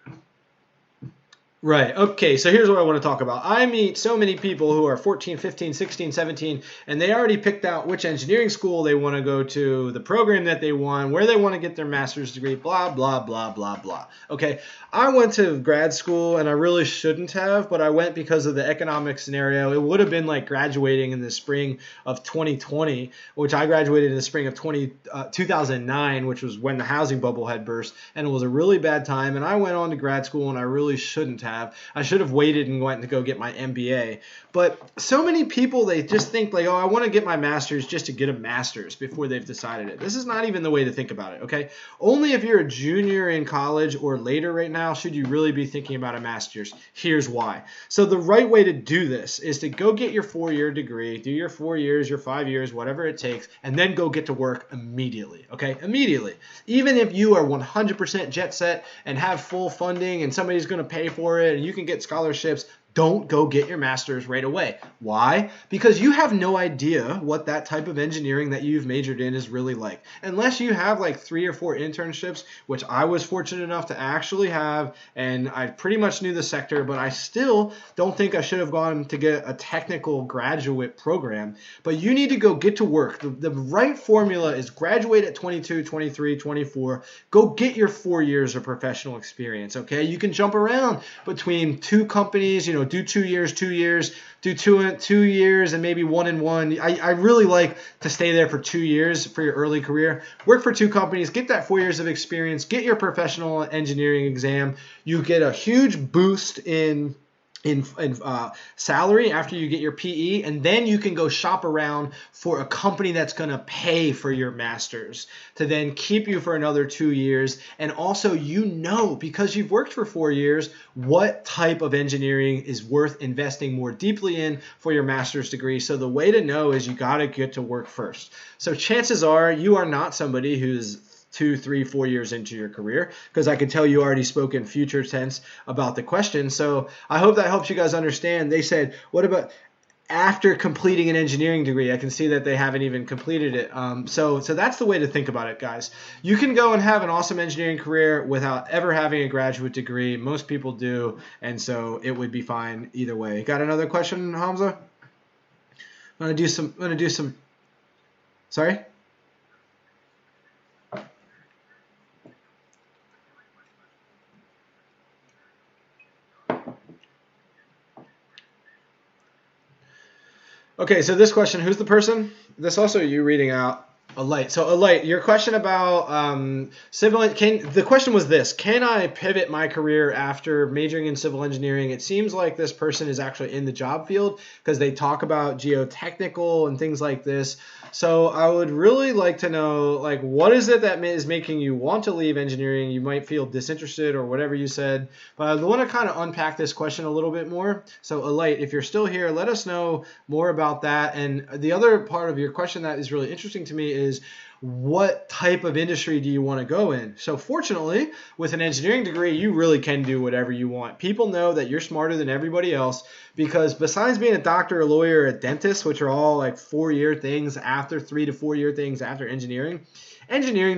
Right. Okay. So here's what I want to talk about. I meet so many people who are 14, 15, 16, 17, and they already picked out which engineering school they want to go to, the program that they want, where they want to get their master's degree, blah, blah, blah, blah, blah. Okay. I went to grad school and I really shouldn't have, but I went because of the economic scenario. It would have been like graduating in the spring of 2020, which I graduated in the spring of 2009, which was when the housing bubble had burst, and it was a really bad time. And I went on to grad school and I really shouldn't have. I should have waited and went to go get my MBA. But so many people, they just think like, oh, I want to get my master's just to get a master's before they've decided it. This is not even the way to think about it, okay? Only if you're a junior in college or later right now should you really be thinking about a master's. Here's why. So the right way to do this is to go get your 4-year degree, do your 4 years, your 5 years, whatever it takes, and then go get to work immediately, okay? Immediately. Even if you are 100% jet set and have full funding and somebody's going to pay for it and you can get scholarships, don't go get your master's right away. Why? Because you have no idea what that type of engineering that you've majored in is really like. Unless you have like 3 or 4 internships, which I was fortunate enough to actually have, and I pretty much knew the sector, but I still don't think I should have gone to get a technical graduate program. But you need to go get to work. The right formula is graduate at 22, 23, 24. Go get your 4 years of professional experience, okay? You can jump around between 2 companies, do 2 years, do two years and maybe 1 and 1. I really like to stay there for 2 years for your early career. Work for 2 companies, get that 4 years of experience, get your professional engineering exam. You get a huge boost in in salary after you get your PE, and then you can go shop around for a company that's going to pay for your master's to then keep you for another 2 years. And also, you know, because you've worked for 4 years, what type of engineering is worth investing more deeply in for your master's degree. So the way to know is you got to get to work first. So chances are you are not somebody who's 2, 3, 4 years into your career, because I can tell you already spoke in future tense about the question. So I hope that helps you guys understand. They said, what about after completing an engineering degree? I can see that they haven't even completed it. So that's the way to think about it, guys. You can go and have an awesome engineering career without ever having a graduate degree. Most people do, and so it would be fine either way. Got another question, Hamza? I'm gonna do some. Sorry. Okay, so this question, who's the person? This also you reading out. Alight. So Alight, your question about the question was this: can I pivot my career after majoring in civil engineering? It seems like this person is actually in the job field because they talk about geotechnical and things like this. So I would really like to know, like, what is it that is making you want to leave engineering? You might feel disinterested or whatever you said, but I want to kind of unpack this question a little bit more. So Alight, if you're still here, let us know more about that. And the other part of your question that is really interesting to me is, what type of industry do you want to go in? So fortunately, with an engineering degree, you really can do whatever you want. People know that you're smarter than everybody else because besides being a doctor, a lawyer, a dentist, which are all like 4-year things after 3 to 4 year things after engineering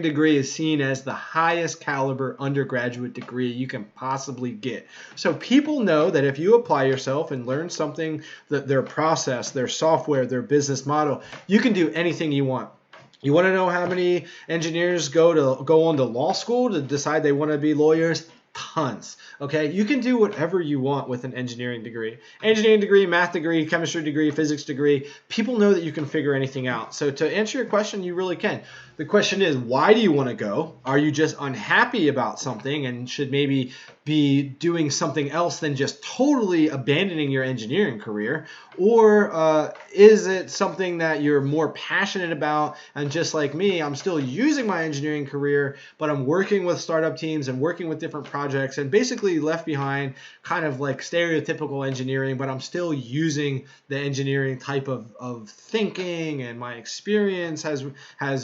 degree is seen as the highest caliber undergraduate degree you can possibly get. So people know that if you apply yourself and learn something, that their process, their software, their business model, you can do anything you want. You want to know how many engineers go on to law school to decide they want to be lawyers? Tons. Okay, you can do whatever you want with an engineering degree. Engineering degree, math degree, chemistry degree, physics degree. People know that you can figure anything out. So to answer your question, you really can. The question is, why do you want to go? Are you just unhappy about something and should maybe be doing something else than just totally abandoning your engineering career? Or is it something that you're more passionate about? And just like me, I'm still using my engineering career, but I'm working with startup teams and working with different projects and basically left behind kind of like stereotypical engineering, but I'm still using the engineering type of thinking, and my experience has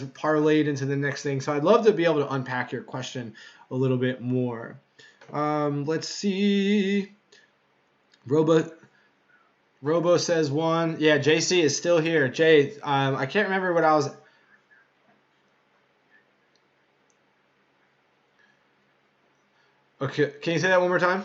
parlayed into the next thing. So I'd love to be able to unpack your question a little bit more. Let's see. Robo says 1. Yeah, JC is still here. Jay, I can't remember what I was. Okay, can you say that one more time?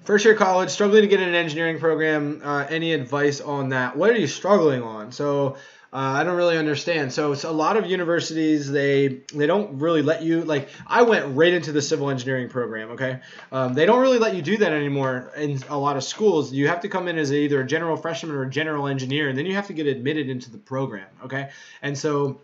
First year college, struggling to get in an engineering program. Any advice on that? What are you struggling on? So I don't really understand. So it's a lot of universities, they don't really let you, like I went right into the civil engineering program, okay? They don't really let you do that anymore in a lot of schools. You have to come in as either a general freshman or a general engineer, and then you have to get admitted into the program, okay? And so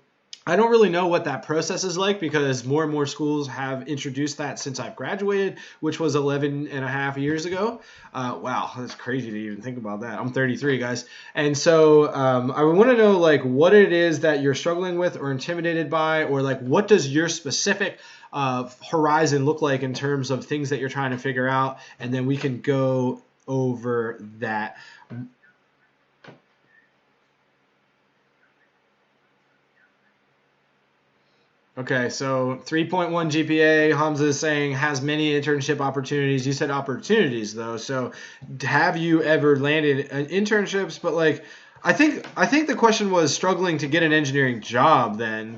I don't really know what that process is like because more and more schools have introduced that since I've graduated, which was 11 and a half years ago. Wow, that's crazy to even think about that. I'm 33, guys. And so I want to know like what it is that you're struggling with or intimidated by, or like what does your specific horizon look like in terms of things that you're trying to figure out, and then we can go over that. Okay, so 3.1 GPA, Hamza is saying, has many internship opportunities. You said opportunities, though. So have you ever landed internships? But, like, I think the question was struggling to get an engineering job then.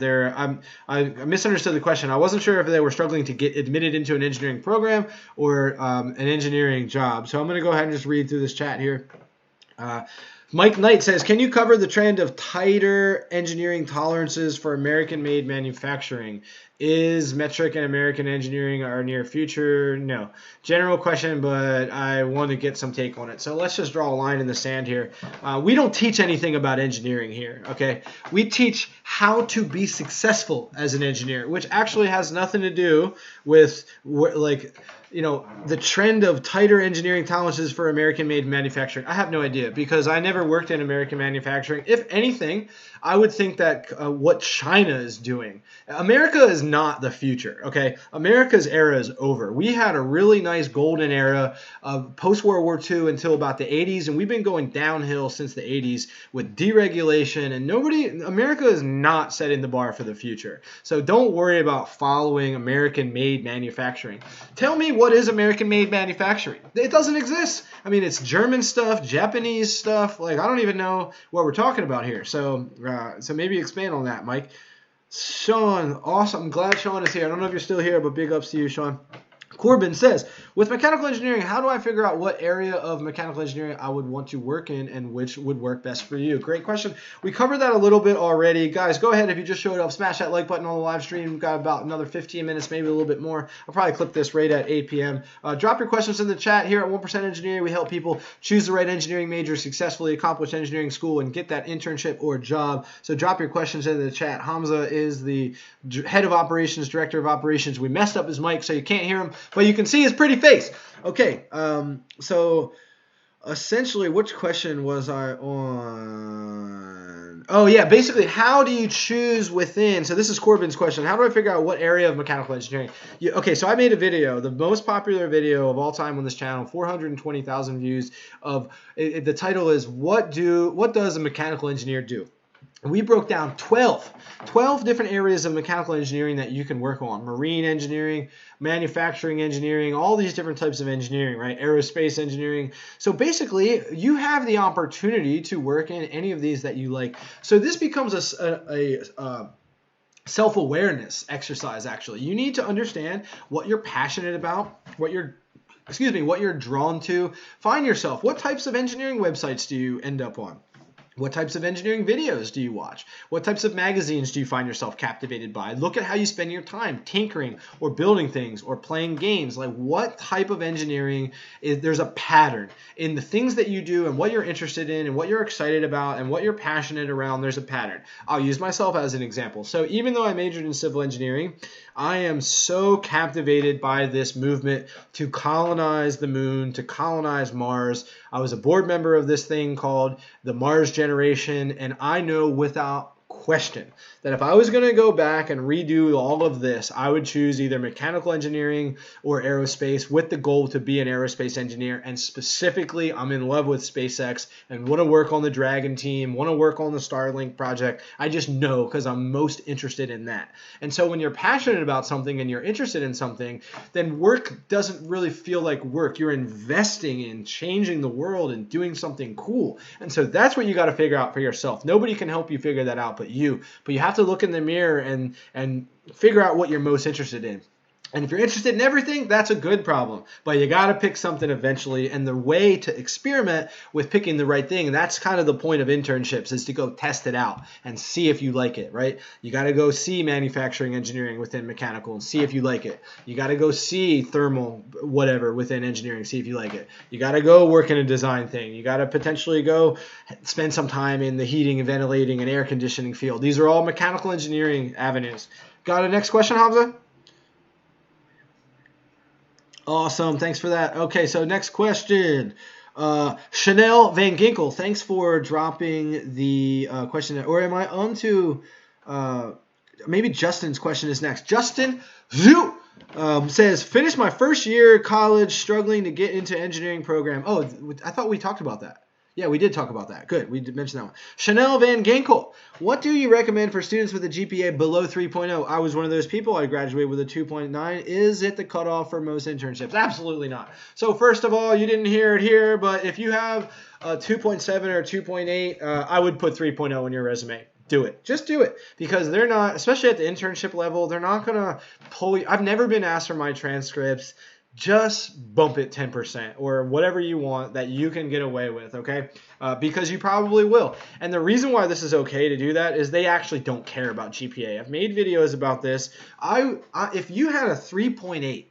I misunderstood the question. I wasn't sure if they were struggling to get admitted into an engineering program or an engineering job. So I'm going to go ahead and just read through this chat here. Mike Knight says, can you cover the trend of tighter engineering tolerances for American-made manufacturing? Is metric and American engineering our near future? No. General question, but I want to get some take on it. So let's just draw a line in the sand here. We don't teach anything about engineering here, okay? We teach how to be successful as an engineer, which actually has nothing to do with, like, you know, the trend of tighter engineering tolerances for American-made manufacturing. I have no idea because I never worked in American manufacturing. If anything, I would think that what China is doing. America is not the future, okay? America's era is over. We had a really nice golden era of post-World War II until about the 80s, and we've been going downhill since the 80s with deregulation, and America is not setting the bar for the future. So don't worry about following American-made manufacturing. Tell me, what is American-made manufacturing? It doesn't exist. I mean, it's German stuff, Japanese stuff. Like, I don't even know what we're talking about here. So maybe expand on that, Mike. Sean, awesome. I'm glad Sean is here. I don't know if you're still here, but big ups to you, Sean. Corbin says, with mechanical engineering, how do I figure out what area of mechanical engineering I would want to work in and which would work best for you? Great question. We covered that a little bit already. Guys, go ahead. If you just showed up, smash that like button on the live stream. We've got about another 15 minutes, maybe a little bit more. I'll probably clip this right at 8 p.m. Drop your questions in the chat. Here at 1% Engineering, we help people choose the right engineering major, successfully accomplish engineering school, and get that internship or job. So drop your questions in the chat. Hamza is the head of operations, director of operations. We messed up his mic, so you can't hear him, but you can see his pretty face. Okay, so essentially, which question was I on? Oh, yeah, basically, how do you choose within? So this is Corbin's question. How do I figure out what area of mechanical engineering? Okay, so I made a video, the most popular video of all time on this channel, 420,000 views. The title is, What Does a Mechanical Engineer Do? We broke down 12 different areas of mechanical engineering that you can work on. Marine engineering, manufacturing engineering, all these different types of engineering, right? Aerospace engineering. So basically, you have the opportunity to work in any of these that you like. So this becomes a self-awareness exercise, actually. You need to understand what you're passionate about, what you're drawn to. Find yourself. What types of engineering websites do you end up on? What types of engineering videos do you watch? What types of magazines do you find yourself captivated by? Look at how you spend your time tinkering or building things or playing games. Like, what type of engineering there's a pattern in the things that you do and what you're interested in and what you're excited about and what you're passionate around. There's a pattern. I'll use myself as an example. So even though I majored in civil engineering, I am so captivated by this movement to colonize the moon, to colonize Mars. I was a board member of this thing called the Mars Generation, and I know without question that if I was going to go back and redo all of this, I would choose either mechanical engineering or aerospace with the goal to be an aerospace engineer. And specifically, I'm in love with SpaceX and want to work on the Dragon team, want to work on the Starlink project. I just know because I'm most interested in that. And so when you're passionate about something and you're interested in something, then work doesn't really feel like work. You're investing in changing the world and doing something cool. And so that's what you got to figure out for yourself. Nobody can help you figure that out but you have to look in the mirror and figure out what you're most interested in. And if you're interested in everything, that's a good problem. But you got to pick something eventually. And the way to experiment with picking the right thing, that's kind of the point of internships, is to go test it out and see if you like it, right? You got to go see manufacturing engineering within mechanical and see if you like it. You got to go see thermal whatever within engineering, see if you like it. You got to go work in a design thing. You got to potentially go spend some time in the heating and ventilating and air conditioning field. These are all mechanical engineering avenues. Got a next question, Hamza? Awesome. Thanks for that. Okay, so next question. Chanel Van Ginkel, thanks for dropping the question. Or am I on to maybe Justin's question is next. Justin Zhu says, finished my first year college, struggling to get into engineering program. Oh, I thought we talked about that. Yeah, we did talk about that. Good. We did mention that one. Chanel Van Ginkel, what do you recommend for students with a GPA below 3.0? I was one of those people. I graduated with a 2.9. Is it the cutoff for most internships? Absolutely not. So first of all, you didn't hear it here, but if you have a 2.7 or 2.8, I would put 3.0 on your resume. Do it. Just do it. Because they're not, especially at the internship level, they're not going to pull you. I've never been asked for my transcripts. just bump it 10% or whatever you want that you can get away with, okay? Because you probably will. And the reason why this is okay to do that is they actually don't care about GPA. I've made videos about this. If you had a 3.8,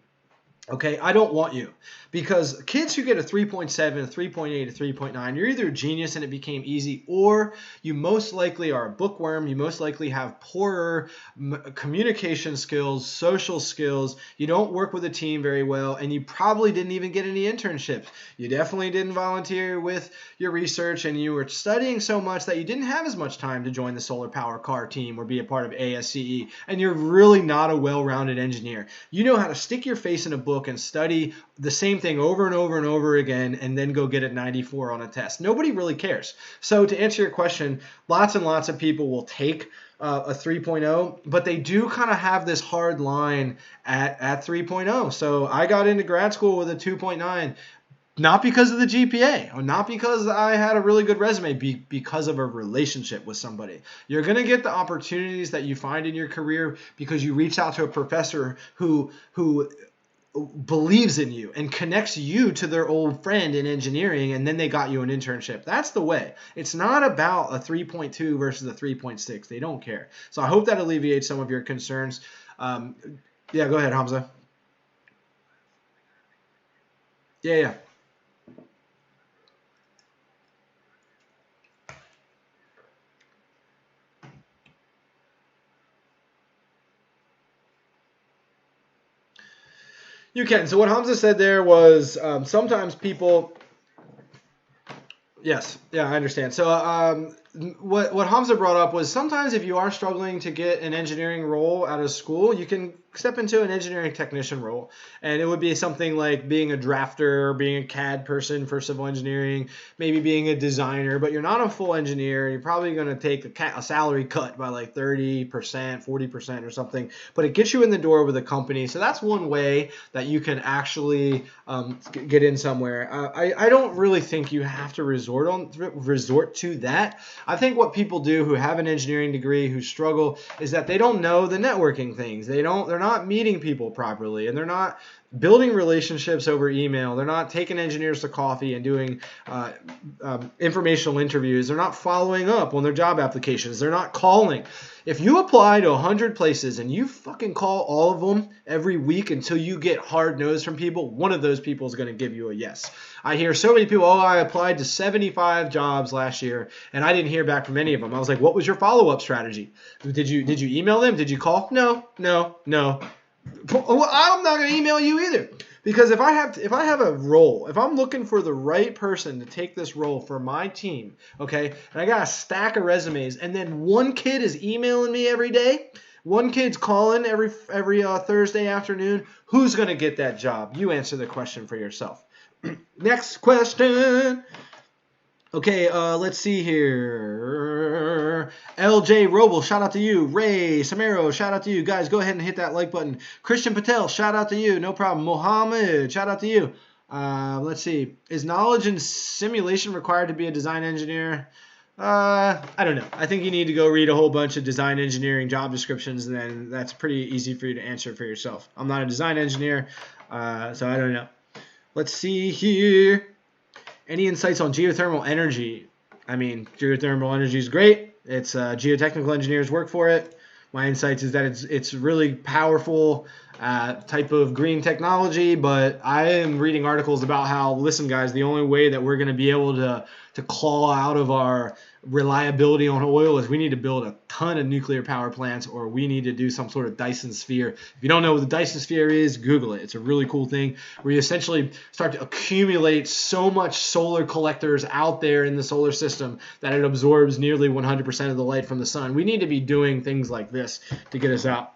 okay, I don't want you, because kids who get a 3.7, a 3.8, a 3.9, you're either a genius and it became easy, or you most likely are a bookworm. You most likely have poorer communication skills, social skills. You don't work with a team very well, and you probably didn't even get any internships. You definitely didn't volunteer with your research, and you were studying so much that you didn't have as much time to join the solar power car team or be a part of ASCE, and you're really not a well-rounded engineer. You know how to stick your face in a book and study the same thing over and over and over again and then go get a 94 on a test. Nobody really cares. So to answer your question, lots and lots of people will take a 3.0, but they do kind of have this hard line at 3.0. So I got into grad school with a 2.9. Not because of the GPA, or not because I had a really good resume, because of a relationship with somebody. You're going to get the opportunities that you find in your career because you reach out to a professor who believes in you and connects you to their old friend in engineering, and then they got you an internship. That's the way. It's not about a 3.2 versus a 3.6. They don't care. So I hope that alleviates some of your concerns. Yeah, go ahead, Hamza. Yeah. You can. So what Hamza said there was sometimes people. Yes. Yeah, I understand. So what Hamza brought up was sometimes if you are struggling to get an engineering role out of school, you can step into an engineering technician role. And it would be something like being a drafter, being a CAD person for civil engineering, maybe being a designer, but you're not a full engineer. You're probably going to take a salary cut by like 30%, 40% or something, but it gets you in the door with a company. So that's one way that you can actually get in somewhere. I don't really think you have to resort to that. I think what people do who have an engineering degree who struggle is that they don't know the networking things. They're not meeting people properly, and they're not building relationships over email. They're not taking engineers to coffee and doing informational interviews. They're not following up on their job applications. They're not calling. If you apply to 100 places and you fucking call all of them every week until you get hard no's from people, one of those people is going to give you a yes. I hear so many people, I applied to 75 jobs last year and I didn't hear back from any of them. I was like, what was your follow-up strategy? Did you email them? Did you call? No. I'm not going to email you either, because if I have a role, if I'm looking for the right person to take this role for my team, okay, and I got a stack of resumes, and then one kid is emailing me every day, one kid's calling every Thursday afternoon, who's going to get that job? You answer the question for yourself. Next question. Okay, let's see here. LJ Roble, shout out to you. Ray Samero, shout out to you. Guys, go ahead and hit that like button. Christian Patel, shout out to you. No problem. Mohammed, shout out to you. Let's see. Is knowledge in simulation required to be a design engineer? I don't know. I think you need to go read a whole bunch of design engineering job descriptions, and then that's pretty easy for you to answer for yourself. I'm not a design engineer, so I don't know. Let's see here. Any insights on geothermal energy? I mean, geothermal energy is great. It's geotechnical engineers work for it. My insights is that it's really powerful type of green technology, but I am reading articles about how, listen, guys, the only way that we're going to be able to claw out of our reliability on oil is we need to build a ton of nuclear power plants, or we need to do some sort of Dyson sphere. If you don't know what the Dyson sphere is, Google it. It's a really cool thing where you essentially start to accumulate so much solar collectors out there in the solar system that it absorbs nearly 100% of the light from the sun. We need to be doing things like this to get us out.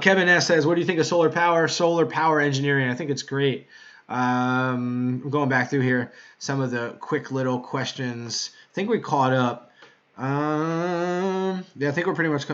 Kevin S. says, what do you think of solar power engineering? I think it's great. I'm going back through here, some of the quick little questions. I think we caught up. Yeah, I think we're pretty much.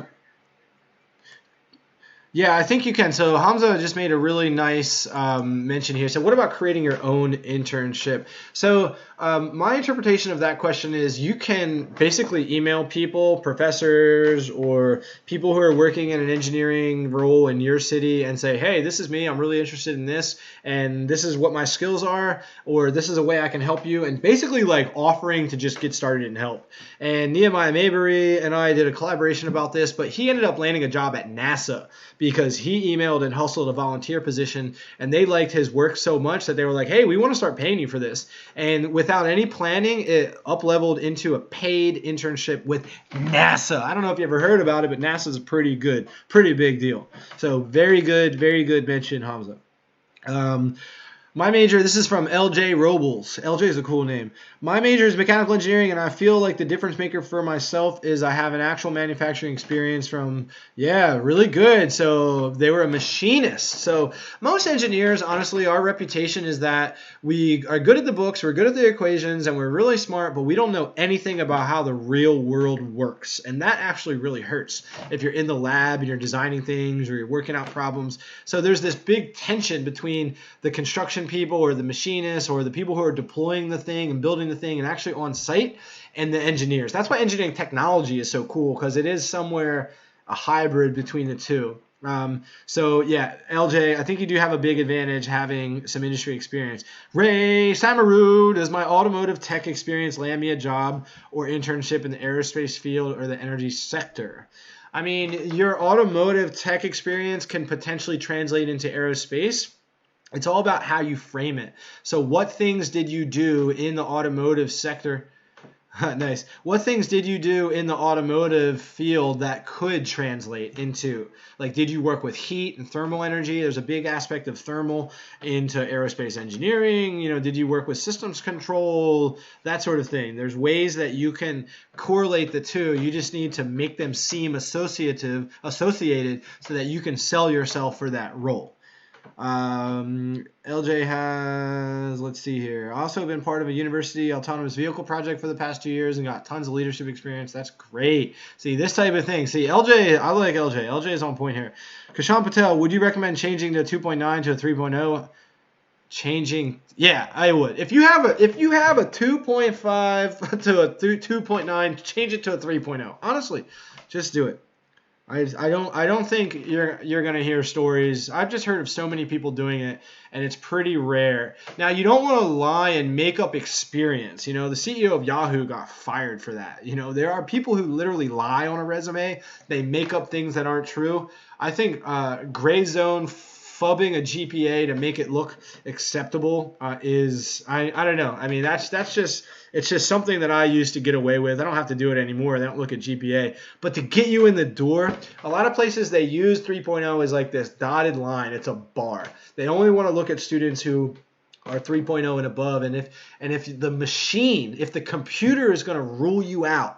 Yeah, I think you can. So Hamza just made a really nice mention here. So what about creating your own internship? So my interpretation of that question is you can basically email people, professors, or people who are working in an engineering role in your city and say, hey, this is me. I'm really interested in this, and this is what my skills are, or this is a way I can help you, and basically like offering to just get started and help. And Nehemiah Mabry and I did a collaboration about this, but he ended up landing a job at NASA because he emailed and hustled a volunteer position, and they liked his work so much that they were like, hey, we want to start paying you for this. And without any planning, it up-leveled into a paid internship with NASA. I don't know if you ever heard about it, but NASA's pretty good, pretty big deal. So very good mention, Hamza. My major, this is from LJ Robles. LJ is a cool name. My major is mechanical engineering, and I feel like the difference maker for myself is I have an actual manufacturing experience from, really good. So they were a machinist. So most engineers, honestly, our reputation is that we are good at the books, we're good at the equations, and we're really smart, but we don't know anything about how the real world works. And that actually really hurts if you're in the lab and you're designing things or you're working out problems. So there's this big tension between the construction people or the machinists or the people who are deploying the thing and building the thing and actually on site and the engineers. That's why engineering technology is so cool, because it is somewhere a hybrid between the two. LJ, I think you do have a big advantage having some industry experience. Ray Samaru, does my automotive tech experience land me a job or internship in the aerospace field or the energy sector? I mean, your automotive tech experience can potentially translate into aerospace. It's all about how you frame it. So what things did you do in the automotive sector? Nice. What things did you do in the automotive field that could translate into, like, did you work with heat and thermal energy? There's a big aspect of thermal into aerospace engineering. Did you work with systems control? That sort of thing. There's ways that you can correlate the two. You just need to make them seem associated so that you can sell yourself for that role. LJ has, let's see here, also been part of a university autonomous vehicle project for the past 2 years and got tons of leadership experience. That's great. See, this type of thing. See, LJ, I like LJ. LJ is on point here. Kashan Patel, would you recommend changing to 2.9 to a 3.0? Changing, yeah, I would. If you have a 2.5 to a 2.9, change it to a 3.0. Honestly, just do it. I don't think you're gonna hear stories. I've just heard of so many people doing it, and it's pretty rare. Now, you don't want to lie and make up experience. The CEO of Yahoo got fired for that. There are people who literally lie on a resume. They make up things that aren't true. I think gray zone fubbing a GPA to make it look acceptable is, I don't know. I mean, it's just something that I used to get away with. I don't have to do it anymore. They don't look at GPA. But to get you in the door, a lot of places they use 3.0 as like this dotted line. It's a bar. They only want to look at students who are 3.0 and above. And if the computer is going to rule you out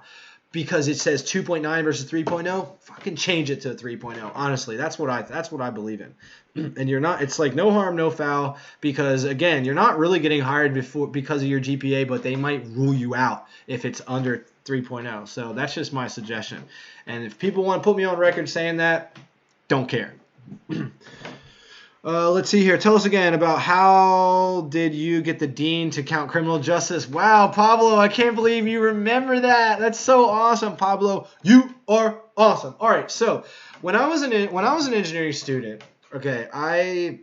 because it says 2.9 versus 3.0, fucking change it to 3.0. Honestly, that's what I believe in. And it's like no harm, no foul, because again, you're not really getting hired because of your GPA, but they might rule you out if it's under 3.0. So that's just my suggestion. And if people want to put me on record saying that, don't care. Let's see here. Tell us again about how did you get the dean to count criminal justice? Wow, Pablo, I can't believe you remember that. That's so awesome, Pablo. You are awesome. All right, so when I was an engineering student, okay, I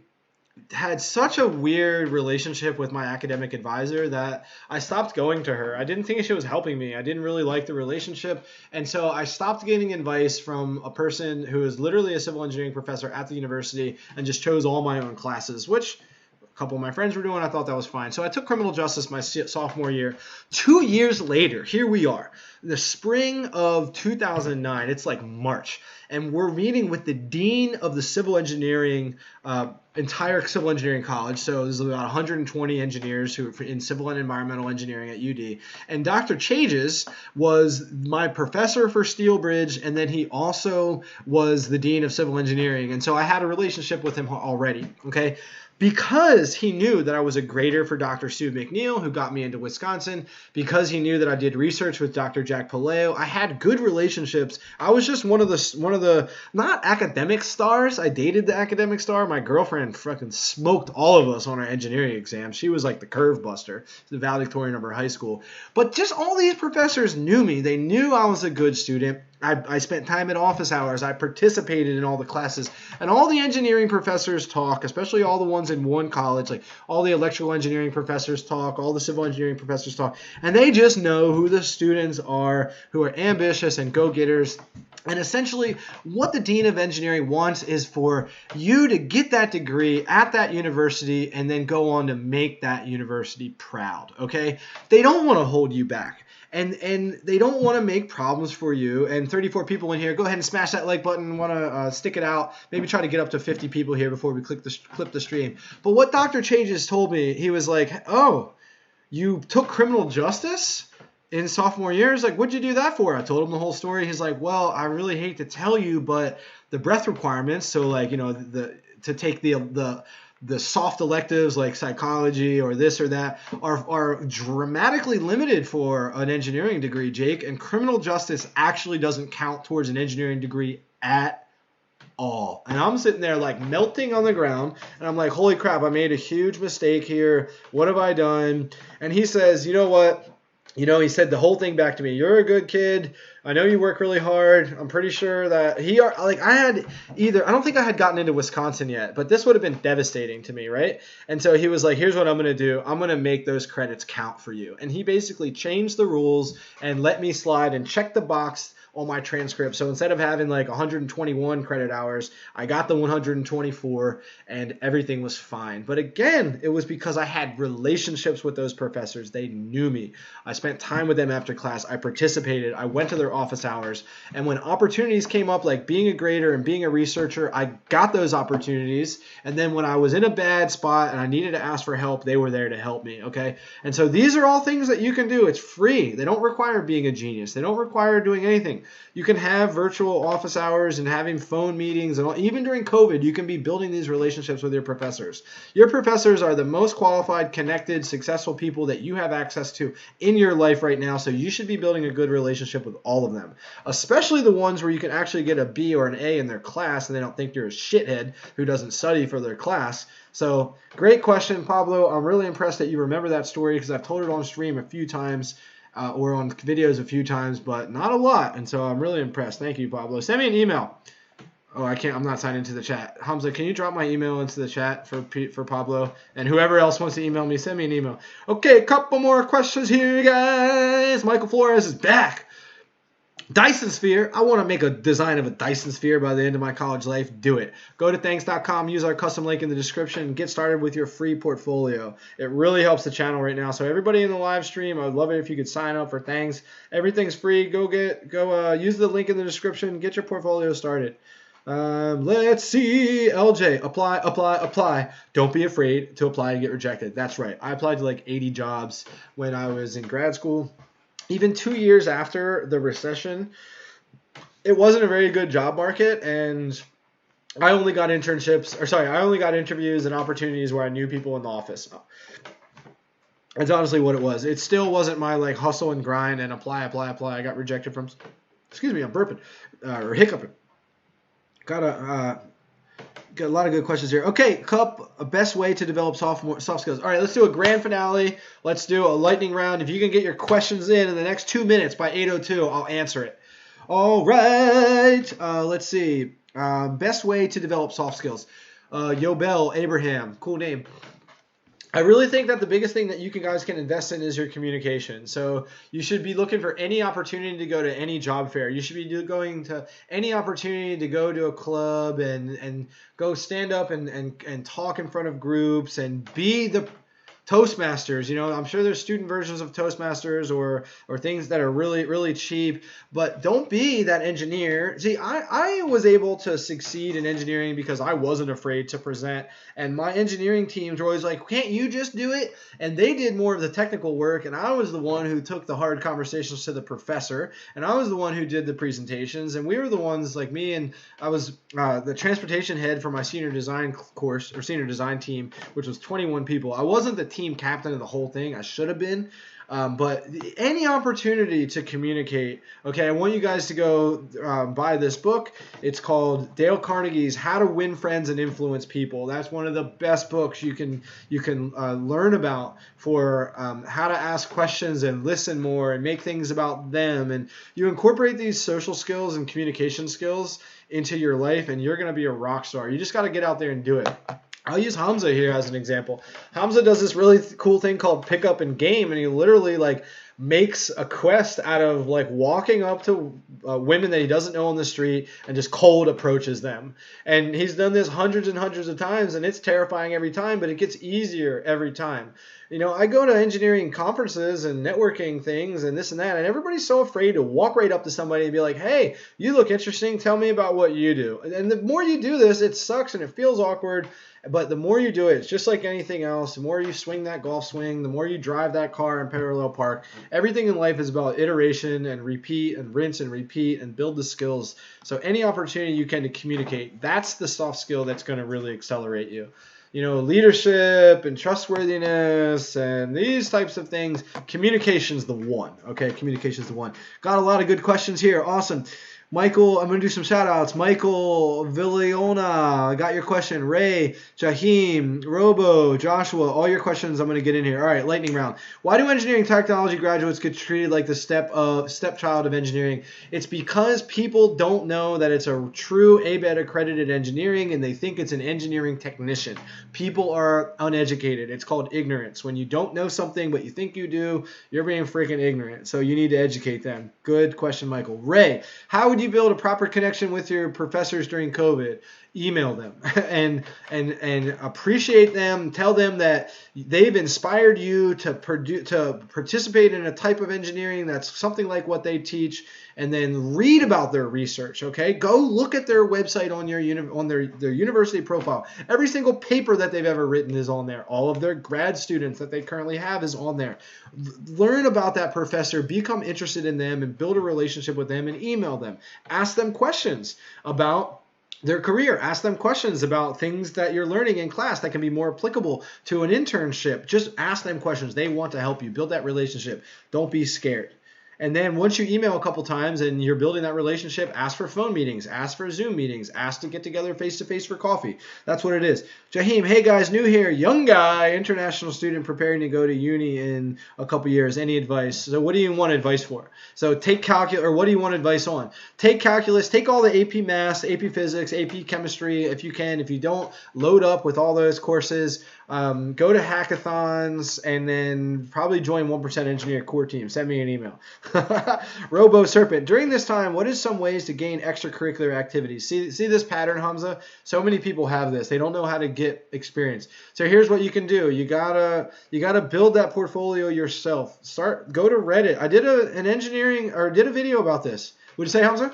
had such a weird relationship with my academic advisor that I stopped going to her. I didn't think she was helping me. I didn't really like the relationship. And so I stopped getting advice from a person who is literally a civil engineering professor at the university and just chose all my own classes, which a couple of my friends were doing. I thought that was fine. So I took criminal justice my sophomore year. 2 years later, here we are, the spring of 2009. It's like March. And we're meeting with the dean of the civil engineering, entire civil engineering college. So there's about 120 engineers who are in civil and environmental engineering at UD. And Dr. Chages was my professor for Steelbridge, and then he also was the dean of civil engineering. And so I had a relationship with him already, okay? because he knew that I was a grader for Dr. Sue McNeil, who got me into Wisconsin, because he knew that I did research with Dr. Jack Paleo. I had good relationships. I was just one of the not academic stars. I dated the academic star. My girlfriend fucking smoked all of us on our engineering exam. She was like the curve buster, the valedictorian of her high school. But just all these professors knew me. They knew I was a good student. I spent time at office hours. I participated in all the classes. And all the engineering professors talk, especially all the ones in one college, like all the electrical engineering professors talk, all the civil engineering professors talk. And they just know who the students are who are ambitious and go-getters. And essentially, what the Dean of Engineering wants is for you to get that degree at that university and then go on to make that university proud, okay? They don't want to hold you back. And they don't want to make problems for you. And 34 people in here, go ahead and smash that like button. Want to stick it out. Maybe try to get up to 50 people here before we clip the stream. But what Dr. Changes told me, he was like, oh, you took criminal justice in sophomore year? He's like, what'd you do that for? I told him the whole story. He's like, well, I really hate to tell you, but the breadth requirements, so like, you know, to take the soft electives like psychology or this or that are dramatically limited for an engineering degree, Jake. And criminal justice actually doesn't count towards an engineering degree at all. And I'm sitting there like melting on the ground. And I'm like, holy crap, I made a huge mistake here. What have I done? And he says, you know what? You know, he said the whole thing back to me. You're a good kid. I know you work really hard. I'm pretty sure that I don't think I had gotten into Wisconsin yet, but this would have been devastating to me, right? And so he was like, here's what I'm going to do. I'm going to make those credits count for you. And he basically changed the rules and let me slide and check the box on my transcript. So instead of having like 121 credit hours, I got the 124 and everything was fine. But again, it was because I had relationships with those professors. They knew me. I spent time with them after class. I participated. I went to their office hours. And when opportunities came up, like being a grader and being a researcher, I got those opportunities. And then when I was in a bad spot and I needed to ask for help, they were there to help me. Okay. And so these are all things that you can do. It's free. They don't require being a genius. They don't require doing anything. You can have virtual office hours and having phone meetings, and even during COVID, you can be building these relationships with your professors. Your professors are the most qualified, connected, successful people that you have access to in your life right now, so you should be building a good relationship with all of them, especially the ones where you can actually get a B or an A in their class and they don't think you're a shithead who doesn't study for their class. So great question, Pablo. I'm really impressed that you remember that story because I've told it on stream a few times. Or on videos a few times, but not a lot. And so I'm really impressed. Thank you, Pablo. Send me an email. Oh, I can't. I'm not signed into the chat. Hamza, can you drop my email into the chat for Pablo? And whoever else wants to email me, send me an email. Okay, a couple more questions here, guys. Michael Flores is back. Dyson Sphere. I want to make a design of a Dyson Sphere by the end of my college life. Do it. Go to thanks.com. Use our custom link in the description. And get started with your free portfolio. It really helps the channel right now. So everybody in the live stream, I would love it if you could sign up for Thanks. Everything's free. Go use the link in the description. Get your portfolio started. Let's see. LJ, apply. Don't be afraid to apply and get rejected. That's right. I applied to like 80 jobs when I was in grad school. Even 2 years after the recession, it wasn't a very good job market, and I only got interviews and opportunities where I knew people in the office. That's honestly what it was. It still wasn't my like hustle and grind and apply. I got rejected from, excuse me, I'm burping or hiccuping. Got a lot of good questions here. Okay, Cup, a best way to develop soft skills. All right, let's do a grand finale. Let's do a lightning round. If you can get your questions in the next 2 minutes by 8:02, I'll answer it. All right, let's see. Best way to develop soft skills. Yobel Abraham, cool name. I really think that the biggest thing that you guys can invest in is your communication. So you should be looking for any opportunity to go to any job fair. You should be going to any opportunity to go to a club and go stand up and talk in front of groups and be the Toastmasters, I'm sure there's student versions of Toastmasters or things that are really, really cheap, but don't be that engineer. See, I was able to succeed in engineering because I wasn't afraid to present, and my engineering teams were always like, can't you just do it? And they did more of the technical work, and I was the one who took the hard conversations to the professor, and I was the one who did the presentations, and we were the ones, like me, and I was the transportation head for my senior design course, or senior design team, which was 21 people. I wasn't the team captain of the whole thing. I should have been. But any opportunity to communicate, okay, I want you guys to go buy this book. It's called Dale Carnegie's How to Win Friends and Influence People. That's one of the best books you can learn about for how to ask questions and listen more and make things about them. And you incorporate these social skills and communication skills into your life, and you're going to be a rock star. You just got to get out there and do it. I'll use Hamza here as an example. Hamza does this really cool thing called pick up and game, and he literally makes a quest out of walking up to women that he doesn't know on the street and just cold approaches them. And he's done this hundreds and hundreds of times, and it's terrifying every time, but it gets easier every time. I go to engineering conferences and networking things and this and that, and everybody's so afraid to walk right up to somebody and be like, hey, you look interesting. Tell me about what you do. And the more you do this, it sucks and it feels awkward. But the more you do it, it's just like anything else. The more you swing that golf swing, the more you drive that car in parallel park. Everything in life is about iteration and repeat and rinse and repeat and build the skills. So any opportunity you can to communicate, that's the soft skill that's going to really accelerate you. Leadership and trustworthiness and these types of things. Communication's the one. Okay, communication's the one. Got a lot of good questions here. Awesome. Michael, I'm going to do some shout outs. Michael Villona, I got your question. Ray, Jahim, Robo, Joshua, all your questions I'm going to get in here. All right, lightning round. Why do engineering technology graduates get treated like the stepchild of engineering? It's because people don't know that it's a true ABET accredited engineering and they think it's an engineering technician. People are uneducated. It's called ignorance. When you don't know something but you think you do, you're being freaking ignorant. So you need to educate them. Good question, Michael. Ray, how would you build a proper connection with your professors during COVID? Email them and appreciate them. Tell them that they've inspired you to participate in a type of engineering that's something like what they teach, and then read about their research. Okay, go look at their website on their university profile. Every single paper that they've ever written is on there. All of their grad students that they currently have is on there. Learn about that professor, become interested in them, and build a relationship with them, and email them. Ask them questions about their career. Ask them questions about things that you're learning in class that can be more applicable to an internship. Just ask them questions. They want to help you. Build that relationship. Don't be scared. And then once you email a couple times and you're building that relationship, ask for phone meetings, ask for Zoom meetings, ask to get together face-to-face for coffee. That's what it is. Jahim, hey guys, new here, young guy, international student preparing to go to uni in a couple years. Any advice? So what do you want advice for? So take calculus, or what do you want advice on? Take calculus, take all the AP Math, AP Physics, AP Chemistry if you can. If you don't, load up with all those courses. Go to hackathons and then probably join 1% Engineer Core Team. Send me an email. Robo Serpent. During this time, what is some ways to gain extracurricular activities? See this pattern, Hamza? So many people have this. They don't know how to get experience. So here's what you can do. You gotta build that portfolio yourself. Go to Reddit. I did a video about this. Would you say, Hamza?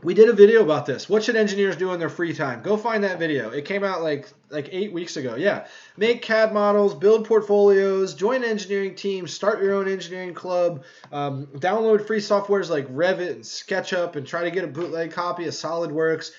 We did a video about this. What should engineers do in their free time? Go find that video. It came out like 8 weeks ago. Yeah. Make CAD models, build portfolios, join engineering teams, start your own engineering club, download free softwares like Revit and SketchUp, and try to get a bootleg copy of SolidWorks.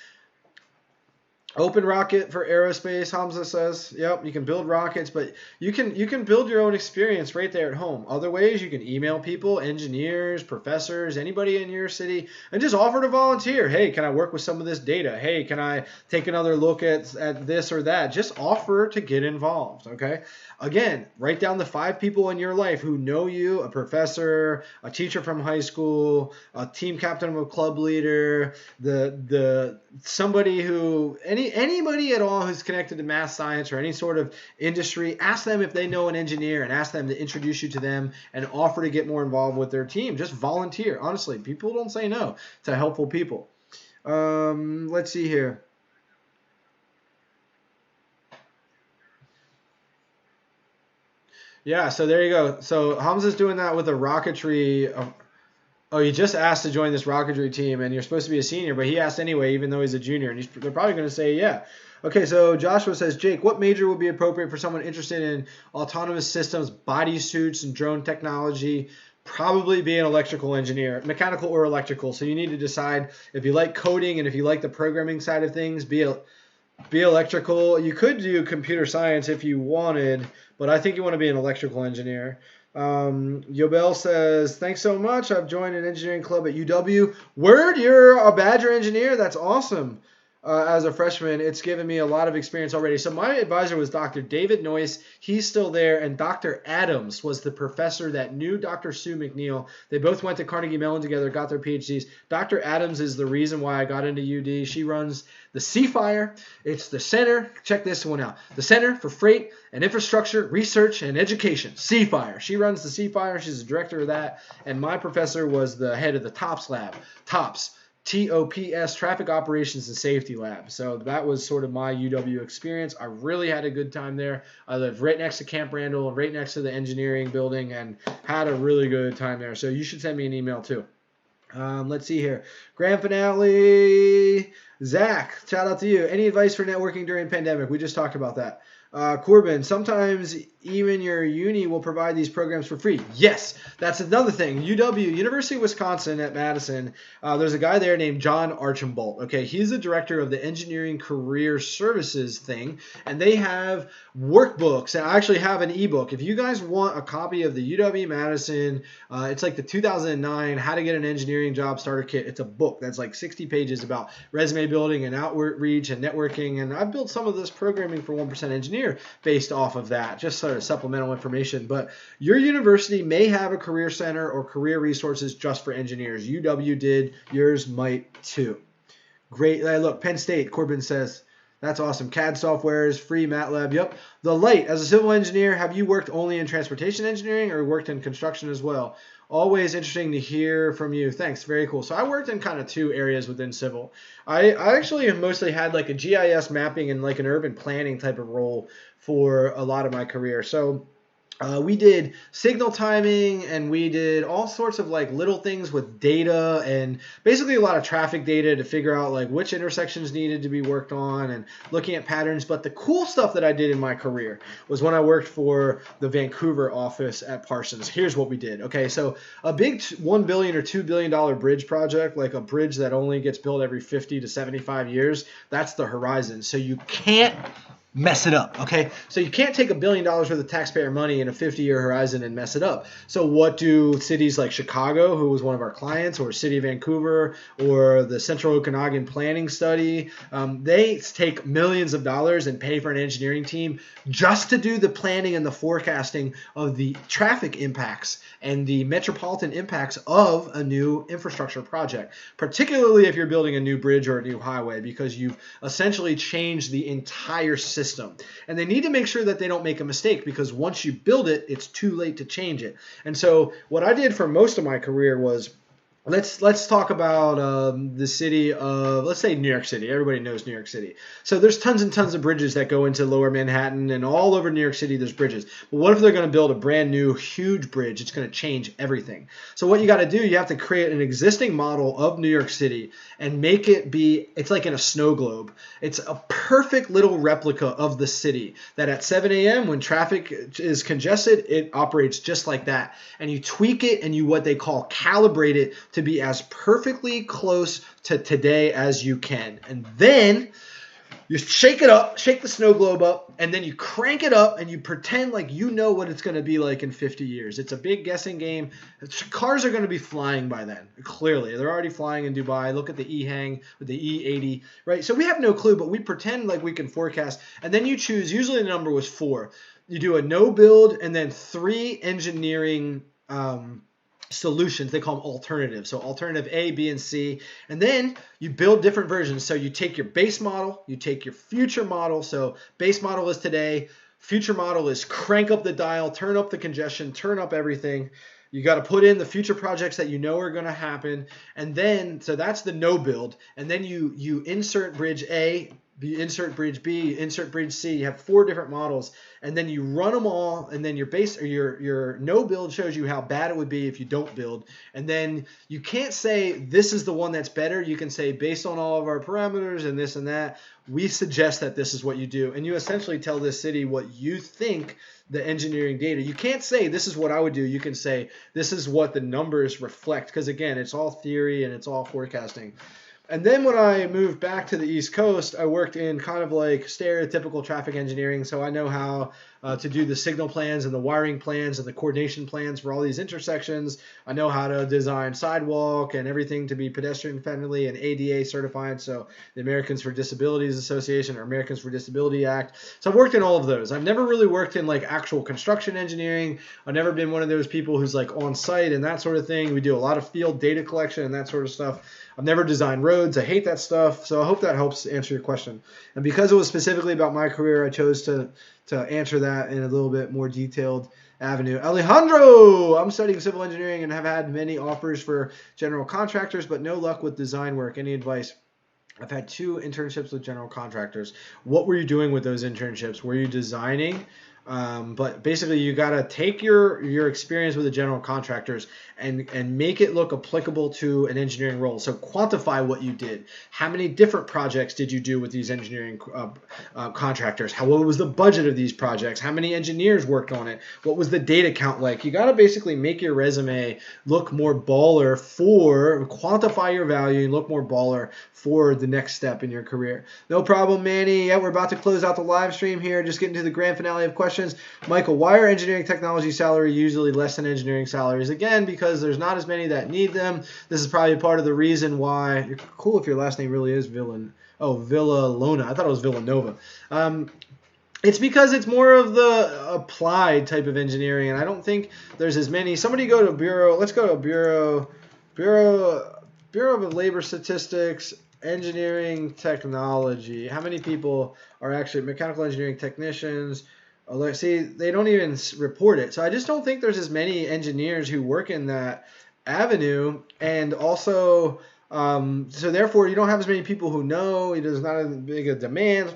Open rocket for aerospace, Hamza says. Yep, you can build rockets, but you can build your own experience right there at home. Other ways, you can email people, engineers, professors, anybody in your city, and just offer to volunteer. Hey, can I work with some of this data? Hey, can I take another look at this or that? Just offer to get involved, okay? Again, write down the 5 people in your life who know you: a professor, a teacher from high school, a team captain of a club leader, somebody who anybody at all who's connected to math, science, or any sort of industry. Ask them if they know an engineer and ask them to introduce you to them and offer to get more involved with their team. Just volunteer. Honestly, people don't say no to helpful people. Let's see here. Yeah, so there you go. So Hamza's doing that with a rocketry. Oh, you just asked to join this rocketry team, and you're supposed to be a senior, but he asked anyway, even though he's a junior, and they're probably going to say yeah. Okay, so Joshua says, Jake, what major would be appropriate for someone interested in autonomous systems, bodysuits, and drone technology? Probably be an electrical engineer, mechanical or electrical. So you need to decide if you like coding and if you like the programming side of things, be electrical. You could do computer science if you wanted, but I think you want to be an electrical engineer. Yobel says, thanks so much. I've joined an engineering club at UW. Word, you're a Badger engineer? That's awesome. As a freshman, it's given me a lot of experience already. So my advisor was Dr. David Noyce. He's still there. And Dr. Adams was the professor that knew Dr. Sue McNeil. They both went to Carnegie Mellon together, got their PhDs. Dr. Adams is the reason why I got into UD. She runs the CFIRE. It's the Center. Check this one out. The Center for Freight and Infrastructure Research and Education, CFIRE. She runs the CFIRE. She's the director of that. And my professor was the head of the TOPS lab. TOPS. TOPS, Traffic Operations and Safety Lab. So that was sort of my UW experience. I really had a good time there. I lived right next to Camp Randall and right next to the engineering building and had a really good time there. So you should send me an email too. Let's see here. Grand finale. Zach, shout out to you. Any advice for networking during pandemic? We just talked about that. Corbin, sometimes even your uni will provide these programs for free. Yes, that's another thing. UW, University of Wisconsin at Madison, there's a guy there named John Archambault. Okay, he's the director of the Engineering Career Services thing, and they have workbooks, and I actually have an ebook. If you guys want a copy of the UW-Madison, it's like the 2009 How to Get an Engineering Job Starter Kit. It's a book that's like 60 pages about resume building and outreach and networking, and I've built some of this programming for 1% Engineer based off of that, just sort of supplemental information. But your university may have a career center or career resources just for engineers. UW did. Yours might too. Great. Look, Penn State, Corbin says, that's awesome. CAD software is free, MATLAB. Yep. The Light, as a civil engineer, have you worked only in transportation engineering or worked in construction as well? Always interesting to hear from you. Thanks. Very cool. So I worked in kind of two areas within civil. I actually have mostly had like a GIS mapping and like an urban planning type of role for a lot of my career. So we did signal timing and we did all sorts of like little things with data and basically a lot of traffic data to figure out like which intersections needed to be worked on and looking at patterns. But the cool stuff that I did in my career was when I worked for the Vancouver office at Parsons. Here's what we did. Okay, so a big $1 billion or $2 billion bridge project, like a bridge that only gets built every 50 to 75 years, that's the horizon. So you can't mess it up, okay? So you can't take $1 billion worth of taxpayer money in a 50-year horizon and mess it up. So what do cities like Chicago, who was one of our clients, or City of Vancouver, or the Central Okanagan Planning Study, they take millions of dollars and pay for an engineering team just to do the planning and the forecasting of the traffic impacts and the metropolitan impacts of a new infrastructure project, particularly if you're building a new bridge or a new highway, because you've essentially changed the entire system. And they need to make sure that they don't make a mistake, because once you build it, it's too late to change it. And so what I did for most of my career was, let's talk about the city of, let's say New York City. Everybody knows New York City. So there's tons and tons of bridges that go into lower Manhattan, and all over New York City there's bridges. But what if they're going to build a brand new huge bridge? It's going to change everything. So what you got to do, you have to create an existing model of New York City and make it be, it's like in a snow globe. It's a perfect little replica of the city that at 7 a.m. when traffic is congested, it operates just like that. And you tweak it and you what they call calibrate it to be as perfectly close to today as you can. And then you shake it up, shake the snow globe up, and then you crank it up and you pretend like you know what it's going to be like in 50 years. It's a big guessing game. Cars are going to be flying by then. Clearly, they're already flying in Dubai. Look at the E-Hang with the E80, right? So we have no clue, but we pretend like we can forecast. And then you choose, usually the number was 4. You do a no build and then 3 engineering solutions. They call them alternatives. So alternative A, B, and C. And then you build different versions. So you take your base model, you take your future model. So base model is today. Future model is crank up the dial, turn up the congestion, turn up everything. You got to put in the future projects that you know are going to happen. And then, so that's the no build. And then you insert bridge A insert bridge B, insert bridge C. You have 4 different models, and then you run them all, and then your base or your no build shows you how bad it would be if you don't build. And then you can't say this is the one that's better. You can say based on all of our parameters and this and that, we suggest that this is what you do. And you essentially tell this city what you think the engineering data. You can't say this is what I would do. You can say this is what the numbers reflect, because again, it's all theory and it's all forecasting. And then when I moved back to the East Coast, I worked in kind of like stereotypical traffic engineering. So I know how to do the signal plans and the wiring plans and the coordination plans for all these intersections. I know how to design sidewalk and everything to be pedestrian friendly and ADA certified. So the Americans for Disabilities Association or Americans for Disability Act. So I've worked in all of those. I've never really worked in like actual construction engineering. I've never been one of those people who's like on site and that sort of thing. We do a lot of field data collection and that sort of stuff. I've never designed roads. I hate that stuff. So I hope that helps answer your question. And because it was specifically about my career, I chose to answer that in a little bit more detailed avenue. Alejandro, I'm studying civil engineering and have had many offers for general contractors, but no luck with design work. Any advice? I've had 2 internships with general contractors. What were you doing with those internships? Were you designing? But basically, you got to take your experience with the general contractors and make it look applicable to an engineering role. So quantify what you did. How many different projects did you do with these engineering contractors? What was the budget of these projects? How many engineers worked on it? What was the data count like? You got to basically make your resume look more baller quantify your value and look more baller for the next step in your career. No problem, Manny. Yeah, we're about to close out the live stream here. Just getting to the grand finale of questions. Michael, why are engineering technology salary usually less than engineering salaries? Again, because there's not as many that need them. This is probably part of the reason why. You're cool if your last name really is Villalona. I thought it was Villanova. It's because it's more of the applied type of engineering, and I don't think there's as many. Somebody go to Bureau. Let's go to Bureau of Labor Statistics, engineering technology. How many people are actually mechanical engineering technicians? See, they don't even report it. So I just don't think there's as many engineers who work in that avenue. And also, so therefore, you don't have as many people who know. There's not as big a demand.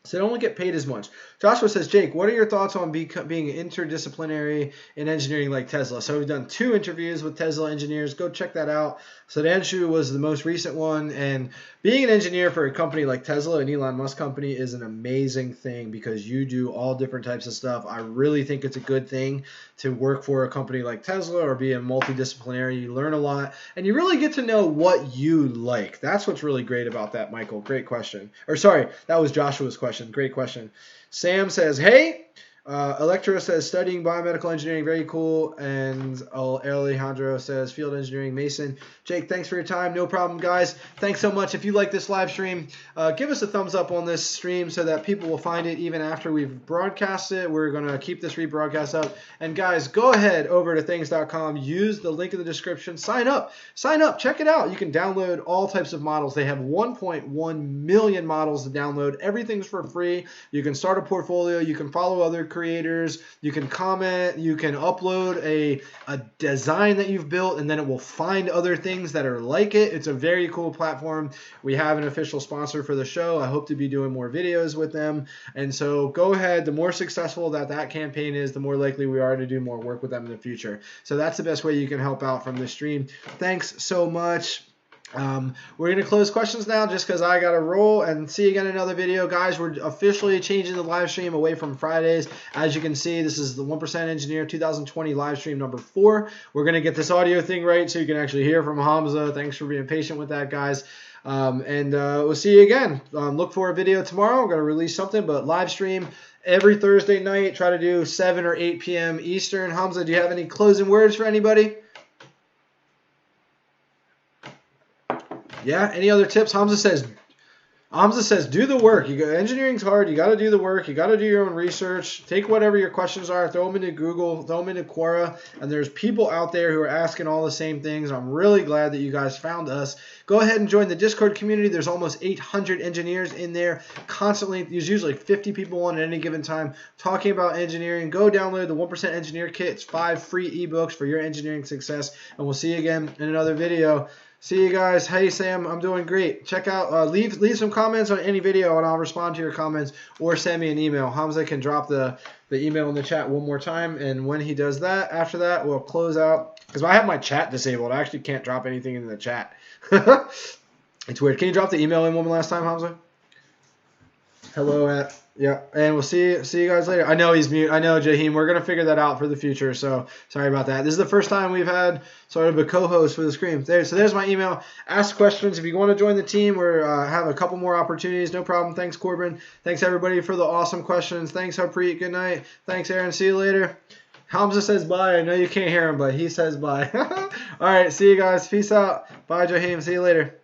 So they don't get paid as much. Joshua says, Jake, what are your thoughts on being interdisciplinary in engineering like Tesla? So we've done 2 interviews with Tesla engineers. Go check that out. Sudhanshu was the most recent one. And being an engineer for a company like Tesla, an Elon Musk company, is an amazing thing because you do all different types of stuff. I really think it's a good thing to work for a company like Tesla or be a multidisciplinary. You learn a lot and you really get to know what you like. That's what's really great about that, Michael. Great question. Or sorry, that was Joshua's question. Great question. Sam says, hey. Electra says, studying biomedical engineering, very cool. And Alejandro says, field engineering, Mason. Jake, thanks for your time. No problem, guys. Thanks so much. If you like this live stream, give us a thumbs up on this stream so that people will find it even after we've broadcast it. We're going to keep this rebroadcast up. And guys, go ahead over to things.com. Use the link in the description. Sign up. Sign up. Check it out. You can download all types of models. They have 1.1 million models to download. Everything's for free. You can start a portfolio. You can follow other creators. You can comment. You can upload a design that you've built, and then it will find other things that are like it. It's a very cool platform. We have an official sponsor for the show. I hope to be doing more videos with them. And so go ahead. The more successful that campaign is, the more likely we are to do more work with them in the future. So that's the best way you can help out from this stream. Thanks so much. We're going to close questions now just because I got to roll, and see you again in another video. Guys, we're officially changing the live stream away from Fridays. As you can see, this is the 1% Engineer 2020 live stream number 4. We're going to get this audio thing right so you can actually hear from Hamza. Thanks for being patient with that, guys. We'll see you again. Look for a video tomorrow. I'm going to release something, but live stream every Thursday night. Try to do 7 or 8 p.m. Eastern. Hamza, do you have any closing words for anybody? Yeah, any other tips? Hamza says, do the work. Engineering's hard. You got to do the work. You got to do your own research. Take whatever your questions are, throw them into Google, throw them into Quora, and there's people out there who are asking all the same things. I'm really glad that you guys found us. Go ahead and join the Discord community. There's almost 800 engineers in there constantly. There's usually 50 people on at any given time talking about engineering. Go download the 1% Engineer Kit. It's 5 free ebooks for your engineering success, and we'll see you again in another video. See you guys. Hey, Sam, I'm doing great. Check out, leave some comments on any video, and I'll respond to your comments, or send me an email. Hamza can drop the email in the chat one more time, and when he does that, after that, we'll close out. Because I have my chat disabled. I actually can't drop anything in the chat. It's weird. Can you drop the email in one last time, Hamza? Hello at... Yeah, and we'll see you guys later. I know he's mute. I know, Jaheim. We're going to figure that out for the future, so sorry about that. This is the first time we've had sort of a co-host for the screen. So there's my email. Ask questions. If you want to join the team or have a couple more opportunities, no problem. Thanks, Corbin. Thanks, everybody, for the awesome questions. Thanks, Harpreet. Good night. Thanks, Aaron. See you later. Hamza says bye. I know you can't hear him, but he says bye. All right, see you guys. Peace out. Bye, Jaheim. See you later.